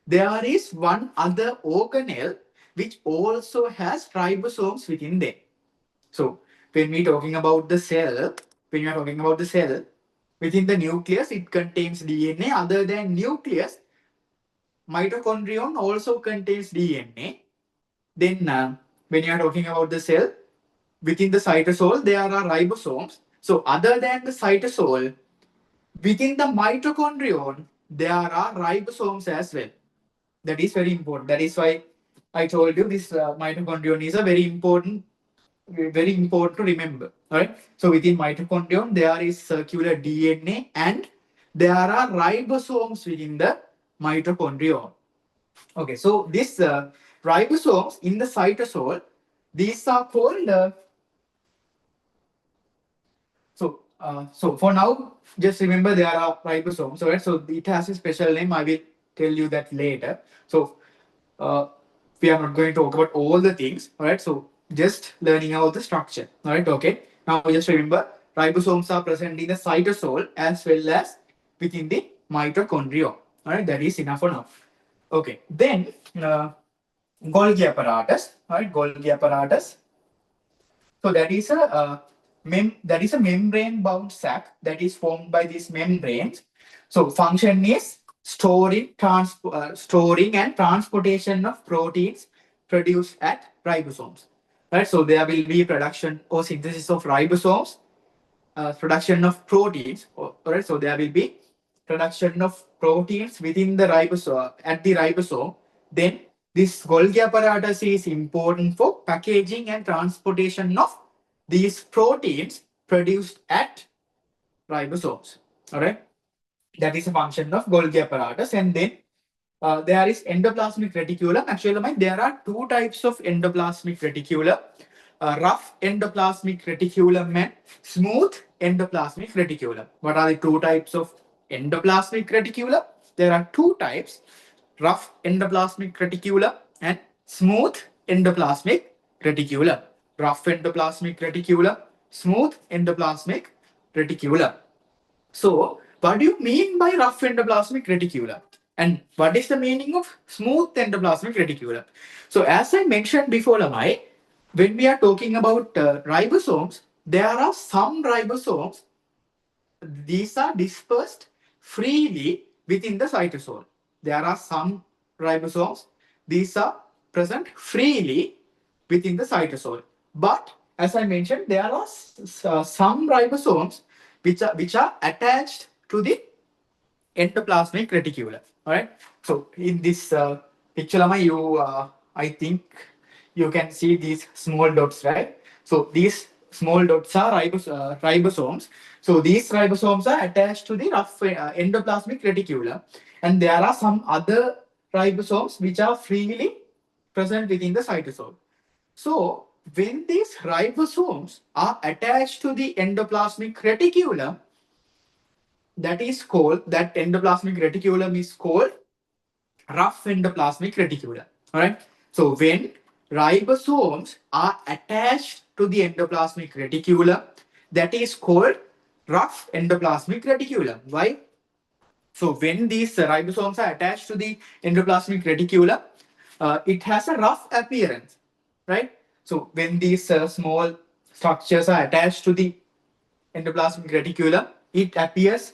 there is one other organelle which also has ribosomes within them. So when we talking about the cell, when we are talking about the cell, within the nucleus, it contains DNA. Other than nucleus, mitochondrion also contains DNA. Then when you are talking about the cell, within the cytosol, there are ribosomes. So other than the cytosol, within the mitochondrion, there are ribosomes as well. That is very important. That is why I told you this mitochondrion is a very important to remember. All right. So within mitochondrion, there is circular DNA, and there are ribosomes within the mitochondrion. Okay. So this ribosomes in the cytosol, these are called. So for now, just remember there are ribosomes. All right. So it has a special name. I will tell you that later. So uh, we are not going to talk about all the things. All right. So just learning about the structure. All right. Okay. Now just remember ribosomes are present in the cytosol as well as within the mitochondria. All right. That is enough for now. Okay. Then Golgi apparatus. All right. Golgi apparatus. So that is a membrane bound sac that is formed by these membranes. So function is storing and transportation of proteins produced at ribosomes. Right. So there will be production or synthesis of ribosomes, production of proteins. All right. So there will be production of proteins within the ribosome at the ribosome. Then this Golgi apparatus is important for packaging and transportation of these proteins produced at ribosomes. All right. That is a function of Golgi apparatus. And then there is endoplasmic reticulum. Actually, there are two types of endoplasmic reticulum. Rough endoplasmic reticulum and smooth endoplasmic reticulum. What are the two types of endoplasmic reticulum? There are two types: rough endoplasmic reticulum and smooth endoplasmic reticulum. Rough endoplasmic reticulum, smooth endoplasmic reticulum. So, what do you mean by rough endoplasmic reticulum? And what is the meaning of smooth endoplasmic reticulum? So, as I mentioned before, Lamai, when we are talking about ribosomes, there are some ribosomes. These are dispersed freely within the cytosol. There are some ribosomes. These are present freely within the cytosol. But as I mentioned, there are some ribosomes which are attached to the endoplasmic reticulum. All right. So in this picture, Lama, I think you can see these small dots, right? So these small dots are ribosomes. So these ribosomes are attached to the rough endoplasmic reticulum, and there are some other ribosomes which are freely present within the cytosol. So when these ribosomes are attached to the endoplasmic reticulum, that endoplasmic reticulum is called rough endoplasmic reticulum. All right. So when ribosomes are attached to the endoplasmic reticulum, that is called rough endoplasmic reticulum. Why? So when these ribosomes are attached to the endoplasmic reticulum, it has a rough appearance, right? So when these small structures are attached to the endoplasmic reticulum, it appears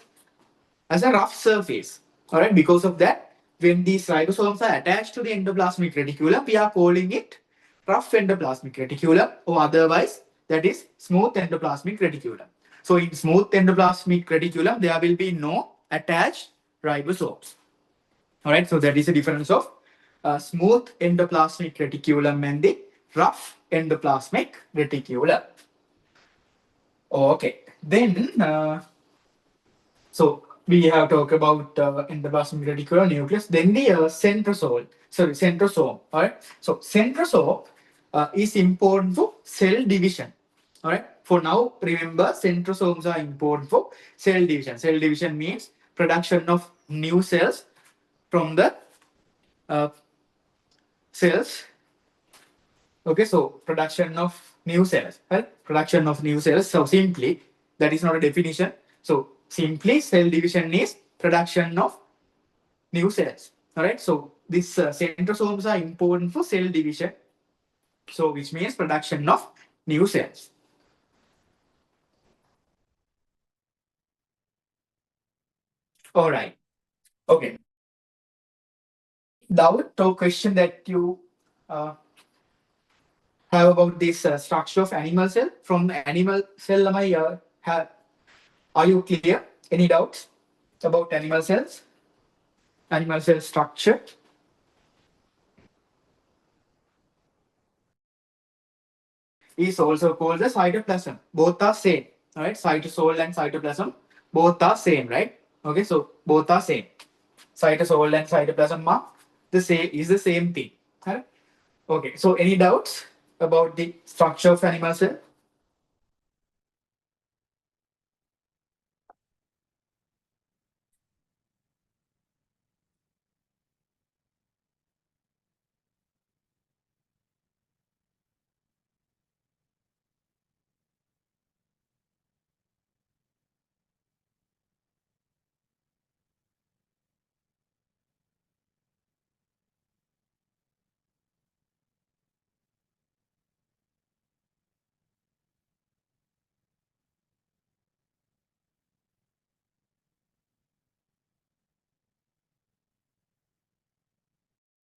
as a rough surface. All right, because of that, when these ribosomes are attached to the endoplasmic reticulum, we are calling it rough endoplasmic reticulum, or otherwise that is smooth endoplasmic reticulum. So in smooth endoplasmic reticulum, there will be no attached ribosomes. All right, so that is the difference of smooth endoplasmic reticulum and the rough endoplasmic reticulum. Okay, then so we have talked about endoplasmic reticulum nucleus. Then the centrosome. Sorry, centrosome. All right. So centrosome is important for cell division. All right. For now, remember centrosomes are important for cell division. Cell division means production of new cells from the uh, cells. Okay, so production of new cells, right? Production of new cells. So simply, that is not a definition. So simply, cell division is production of new cells. All right. So these centrosomes are important for cell division. So which means production of new cells. All right. Okay. Doubt or question that you uh, have about this structure of animal cell from animal cell? Am I have? Are you clear? Any doubts about animal cells? Animal cell structure is also called the cytoplasm. Both are same, right? Cytosol and cytoplasm, both are same, right? Okay, so both are same. Cytosol and cytoplasm are the same thing. Right? Okay, so any doubts about the structure of animal cell?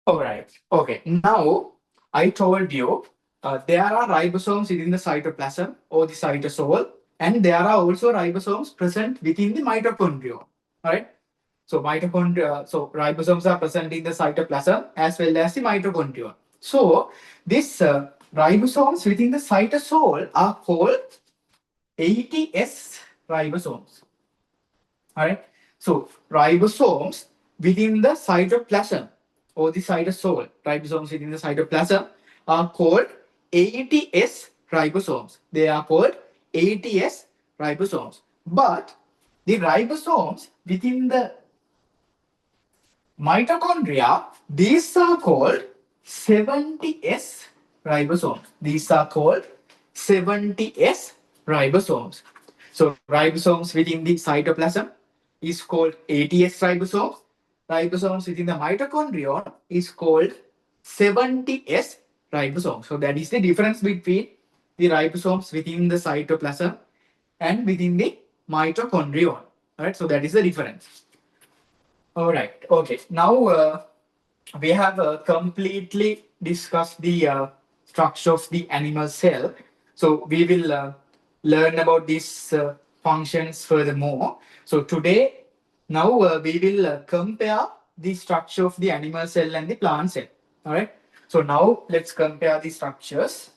All right. Okay. Now I told you there are ribosomes within the cytoplasm or the cytosol, and there are also ribosomes present within the mitochondrion. All right. So mitochondria, so ribosomes are present in the cytoplasm as well as the mitochondria. So these ribosomes within the cytosol are called ATS ribosomes. All right. So ribosomes within the cytoplasm or the cytosol, ribosomes within the cytoplasm are called ATS ribosomes. They are called ATS ribosomes. But the ribosomes within the mitochondria, these are called 70S ribosomes. These are called 70S ribosomes. So ribosomes within the cytoplasm is called ATS ribosomes. Ribosomes within the mitochondrion is called 70S ribosomes. So that is the difference between the ribosomes within the cytoplasm and within the mitochondrion. All right, so that is the difference. All right. Okay. Now we have completely discussed the structure of the animal cell. So we will learn about these functions furthermore. So today, now we will compare the structure of the animal cell and the plant cell. All right. So now let's compare the structures.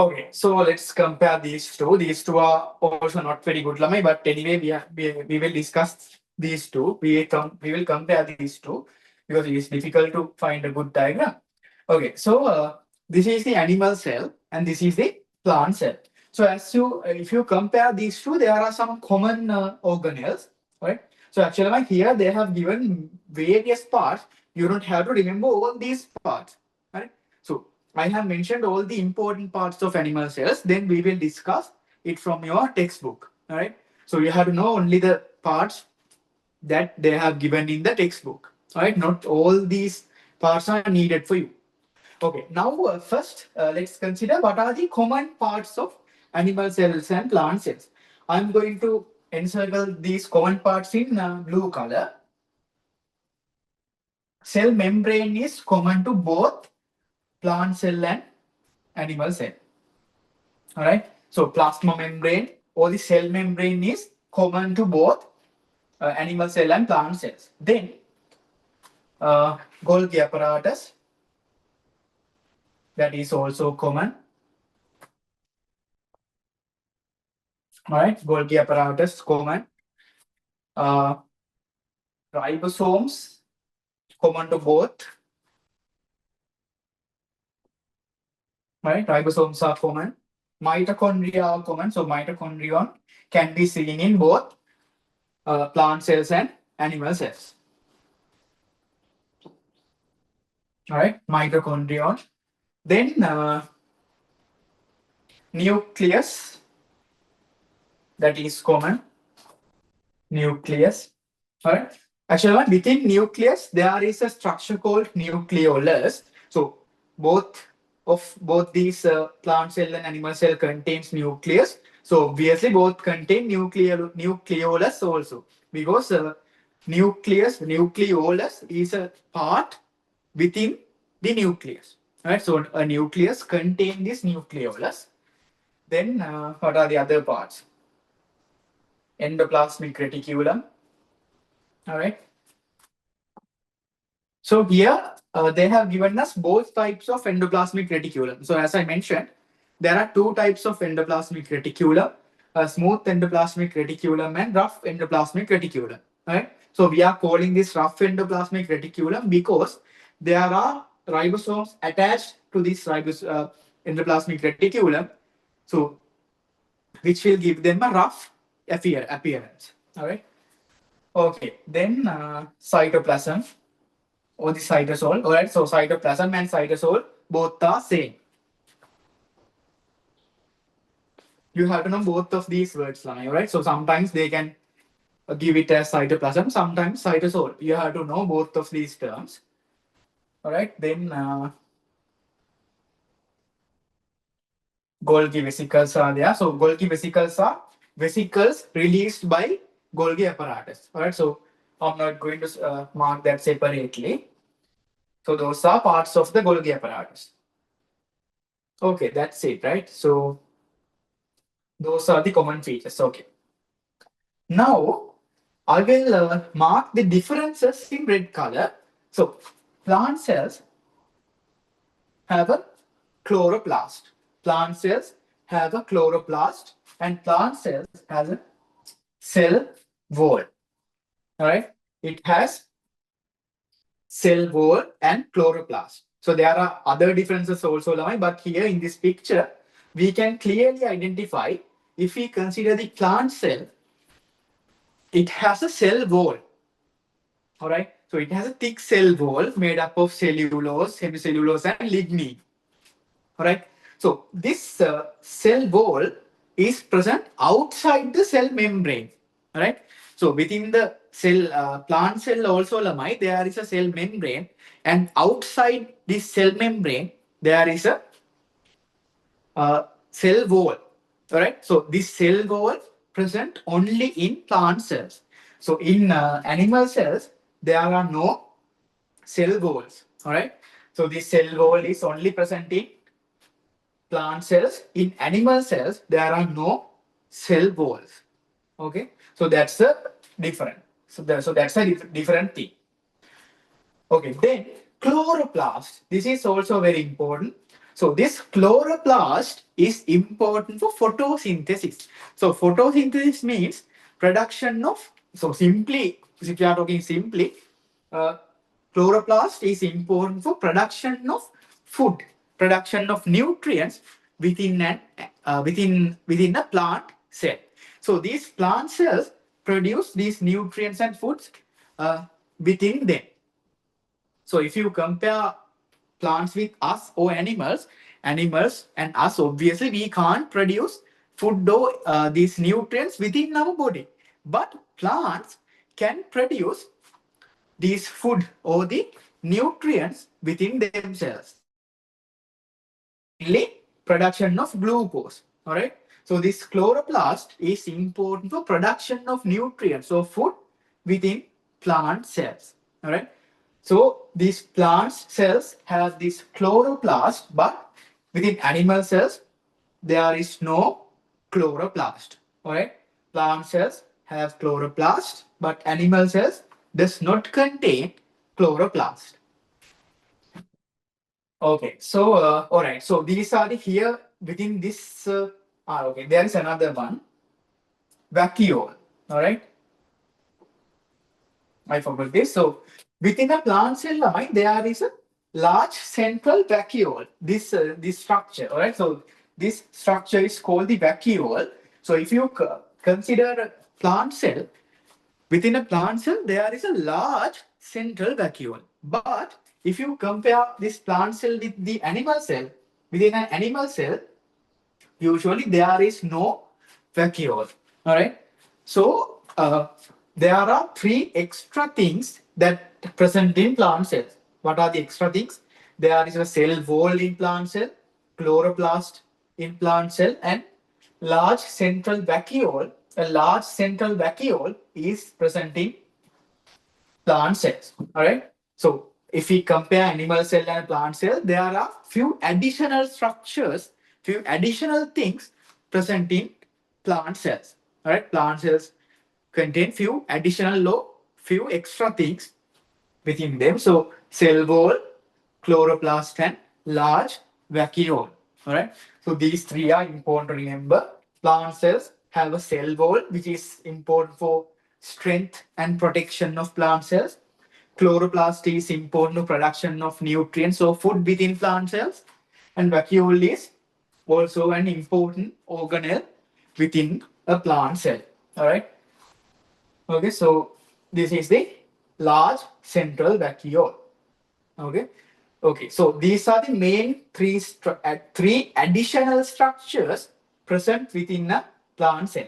Okay, so let's compare these two. These two are also not very good, Lamai, but anyway, we will discuss these two. We will compare these two because it is difficult to find a good diagram. Okay, so this is the animal cell and this is the plant cell. So if you compare these two, there are some common organelles, right? So actually, like here they have given various parts. You don't have to remember all these parts, right? So I have mentioned all the important parts of animal cells. Then we will discuss it from your textbook, all right? So you have to know only the parts that they have given in the textbook, all right? Not all these parts are needed for you. Okay, now first let's consider what are the common parts of animal cells and plant cells. I'm going to encircle these common parts in blue color. Cell membrane is common to both plant cell and animal cell. All right, so plasma membrane or the cell membrane is common to both animal cell and plant cells. Then Golgi apparatus, that is also common. All right, Golgi apparatus common. Ribosomes common to both, right? Ribosomes are common. Mitochondria are common. So mitochondrion can be seen in both plant cells and animal cells. All right, mitochondrion. Then nucleus, that is common. Nucleus. All right. Actually, within nucleus, there is a structure called nucleolus. So both these plant cell and animal cell contains nucleus. So obviously both contain nucleolus also, because nucleolus is a part within the nucleus. Right. So a nucleus contains this nucleolus. Then what are the other parts? Endoplasmic reticulum. All right. So here they have given us both types of endoplasmic reticulum. So as I mentioned, there are two types of endoplasmic reticulum: a smooth endoplasmic reticulum and rough endoplasmic reticulum. Right. So we are calling this rough endoplasmic reticulum because there are ribosomes attached to this endoplasmic reticulum. So which will give them a rough appearance. All right. Okay. Then cytoplasm or the cytosol. All right, so cytoplasm and cytosol both are same. You have to know both of these words, Lana. All right, so sometimes they can give it as cytoplasm, sometimes cytosol. You have to know both of these terms. All right, then Golgi vesicles are there. So Golgi vesicles are vesicles released by Golgi apparatus. All right, so I'm not going to mark that separately. So those are parts of the Golgi apparatus. Okay, that's it, right? So those are the common features. Okay. Now I will mark the differences in red color. So plant cells have a chloroplast. Plant cells have a chloroplast, and plant cells has a cell wall. All right. It has cell wall and chloroplast. So there are other differences also, but here in this picture, we can clearly identify, if we consider the plant cell, it has a cell wall. All right. So it has a thick cell wall made up of cellulose, hemicellulose, and lignin. All right. So this cell wall is present outside the cell membrane. All right. So within the cell, plant cell also, Lamai, there is a cell membrane, and outside this cell membrane, there is a cell wall. All right. So this cell wall present only in plant cells. So in animal cells, there are no cell walls. All right. So this cell wall is only present in plant cells. In animal cells, there are no cell walls. Okay. So that's a different. So that's a different thing. Okay. Then chloroplast. This is also very important. So this chloroplast is important for photosynthesis. So photosynthesis means production of, so simply, if you are talking simply, uh, chloroplast is important for production of food, production of nutrients within within a plant cell. So these plant cells produce these nutrients and foods within them. So if you compare plants with us or animals and us, obviously we can't produce food or these nutrients within our body. But plants can produce these food or the nutrients within themselves. Mainly production of glucose. All right. So this chloroplast is important for production of nutrients or food within plant cells. All right. So these plant cells have this chloroplast, but within animal cells there is no chloroplast. All right. Plant cells have chloroplast, but animal cells does not contain chloroplast. Okay, so all right, so these are the here within this. Okay, there is another one, vacuole. All right, I forgot this. So within a plant cell line, there is a large central vacuole. This structure. All right, so this structure is called the vacuole. So if you consider a plant cell, within a plant cell, there is a large central vacuole. But if you compare this plant cell with the animal cell, within an animal cell, usually there is no vacuole. All right. So there are three extra things that present in plant cells. What are the extra things? There is a cell wall in plant cell, chloroplast in plant cell, and large central vacuole. A large central vacuole is present in plant cells. All right. So if we compare animal cell and plant cell, there are few additional structures, few additional things present in plant cells. All right. Plant cells contain few additional few extra things within them. So cell wall, chloroplast, and large vacuole. All right. So these three are important to remember. Plant cells have a cell wall, which is important for strength and protection of plant cells. Chloroplast is important to production of nutrients or food within plant cells. And vacuole is also an important organelle within a plant cell. All right. Okay, so this is the large central vacuole. Okay. Okay, so these are the main three additional structures present within a plant cell.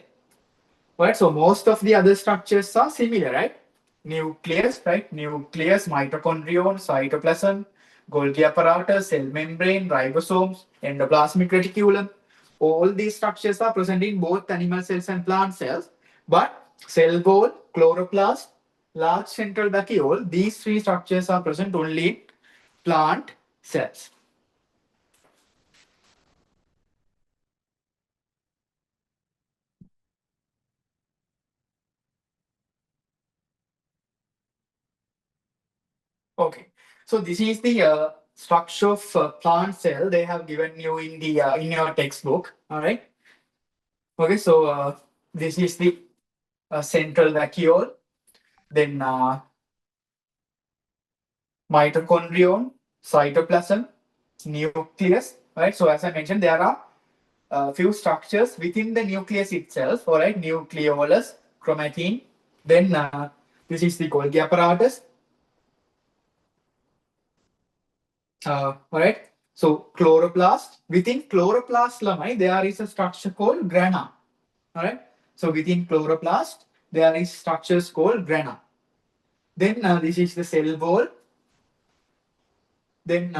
Right, so most of the other structures are similar, right? Nucleus, right? Nucleus, mitochondrion, cytoplasm, Golgi apparatus, cell membrane, ribosomes, endoplasmic reticulum. All these structures are present in both animal cells and plant cells. But cell wall, chloroplast, large central vacuole, these three structures are present only in plant cells. Okay, so this is the structure of plant cell they have given you in the in your textbook. All right. Okay, so this is the central vacuole, then mitochondrion, cytoplasm, nucleus. Right. So as I mentioned, there are few structures within the nucleus itself. All right, nucleolus, chromatin. Then this is the Golgi apparatus. All right. So chloroplast. Within chloroplast lamina, there is a structure called grana. All right. So within chloroplast, there is structures called grana. Then this is the cell wall. Then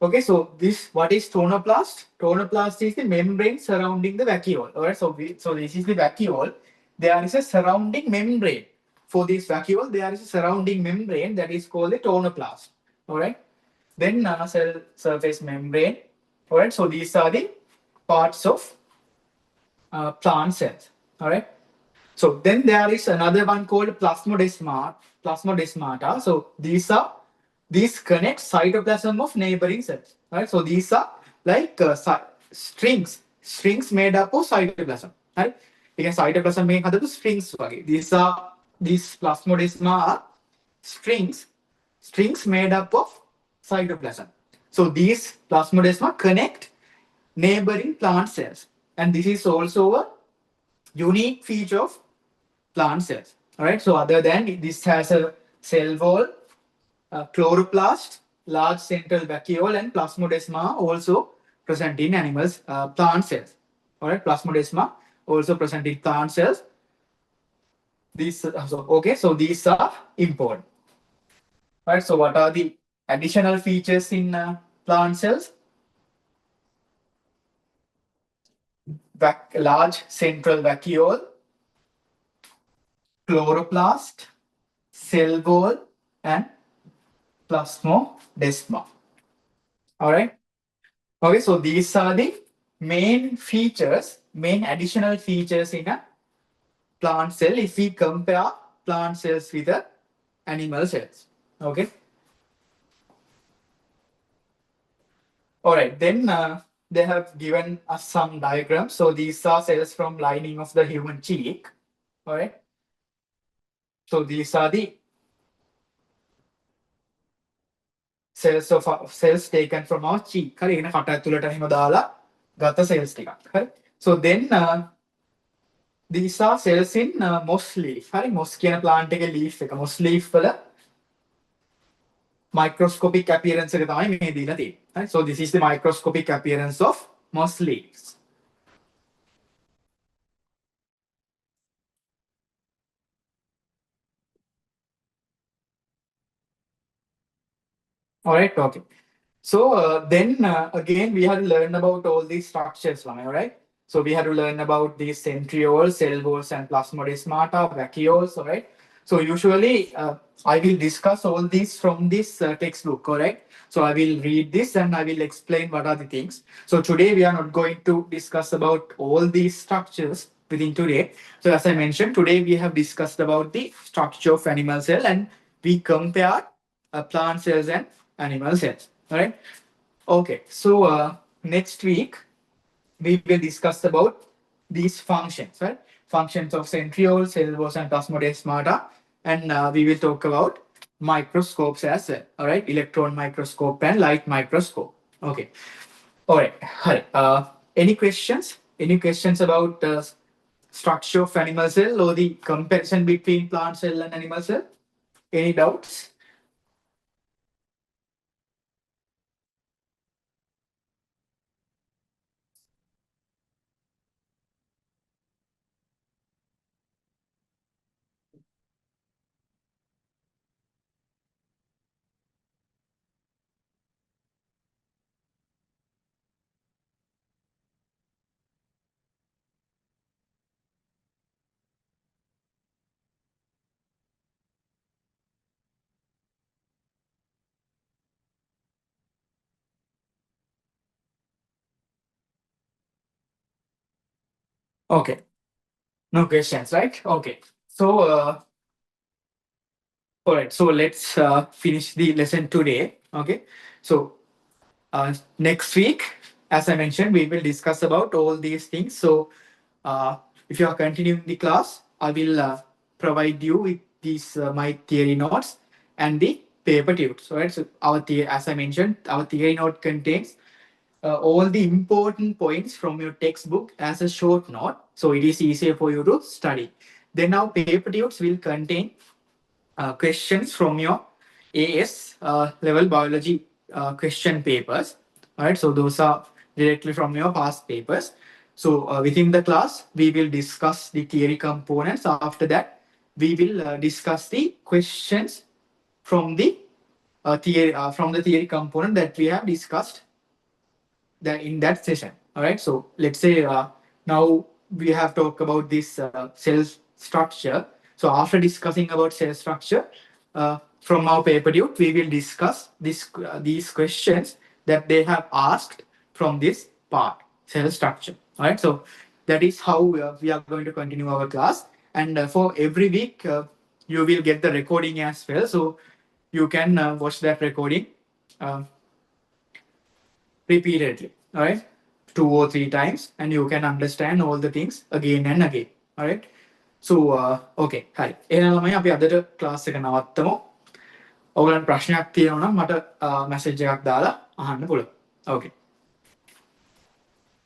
okay. So this what is tonoplast? Tonoplast is the membrane surrounding the vacuole. All right. So this is the vacuole. There is a surrounding membrane. For this vacuole, there is a surrounding membrane that is called the tonoplast. All right. Then cell surface membrane. All right. So these are the parts of plant cells. All right. So then there is another one called plasmodesmata. Plasmodesmata. So these connect cytoplasm of neighboring cells. Right. So these are like strings made up of cytoplasm. Right. Again, cytoplasm make other strings. These plasmodesma are strings made up of cytoplasm. So these plasmodesma connect neighboring plant cells. And this is also a unique feature of plant cells. All right. So other than this has a cell wall, chloroplast, large central vacuole, and plasmodesma also present in animals, plant cells. All right. Plasmodesma also present in plant cells. These okay. So these are important. All right. So what are the additional features in plant cells? Large central vacuole, chloroplast, cell wall, and plasmodesma. All right. Okay, so these are the main features, main additional features in a plant cell if we compare plant cells with the animal cells. Okay. All right. Then they have given us some diagrams. So these are cells from lining of the human cheek. All right. So these are the cells taken from our cheek. හරි එන කට ඇතුළට එහෙම දාලා ගත cells ටිකක්. හරි. So then these are cells in moss leaf. හරි moss කියන plant එකේ leaf එක. moss leaf වල microscopic appearance එක තමයි මේ දීලා තියෙන්නේ. හරි. So this is the microscopic appearance of moss leaves. All right. Okay. So then again, we had to learn about all these structures, all right? So we had to learn about these centrioles, cell walls, and plasmodesmata, vacuoles, all right? So usually I will discuss all these from this textbook, correct? So I will read this and I will explain what are the things. So today we are not going to discuss about all these structures within today. So as I mentioned, today we have discussed about the structure of animal cell and we compared plant cells and animal cells. All right. Okay. So next week we will discuss about these functions, right? Functions of centriole, cell walls, and plasmodesmata, and we will talk about microscopes as well. All right. Electron microscope and light microscope. Okay. All right. Hi. Any questions? Any questions about structure of animal cell or the comparison between plant cell and animal cell? Any doubts? Okay. No questions, right? Okay. So, all right. So let's finish the lesson today. Okay. So next week, as I mentioned, we will discuss about all these things. So if you are continuing the class, I will provide you with these my theory notes and the paper tubes. All right. So our theory, as I mentioned, our theory note contains all the important points from your textbook as a short note. So it is easier for you to study. Then our paper tubes will contain questions from your AS level biology question papers. All right, so those are directly from your past papers. So within the class, we will discuss the theory components. After that, we will discuss the questions from the theory component that we have discussed that in that session. All right. So let's say now we have talked about this cell structure. So after discussing about cell structure, from our paper due, we will discuss these questions that they have asked from this part, cell structure. All right. So that is how we are going to continue our class. And for every week, you will get the recording as well. So you can watch that recording repeatedly, all right, 2 or 3 times, and you can understand all the things again and again. All right. So okay, හරි. එහෙනම් ළමයි අපි අදට class එක නවත්තමු. ඔයගලන්ට ප්‍රශ්නයක් තියෙනවා නම් මට මැසේජ් එකක් දාලා අහන්න පුළුවන්. Okay.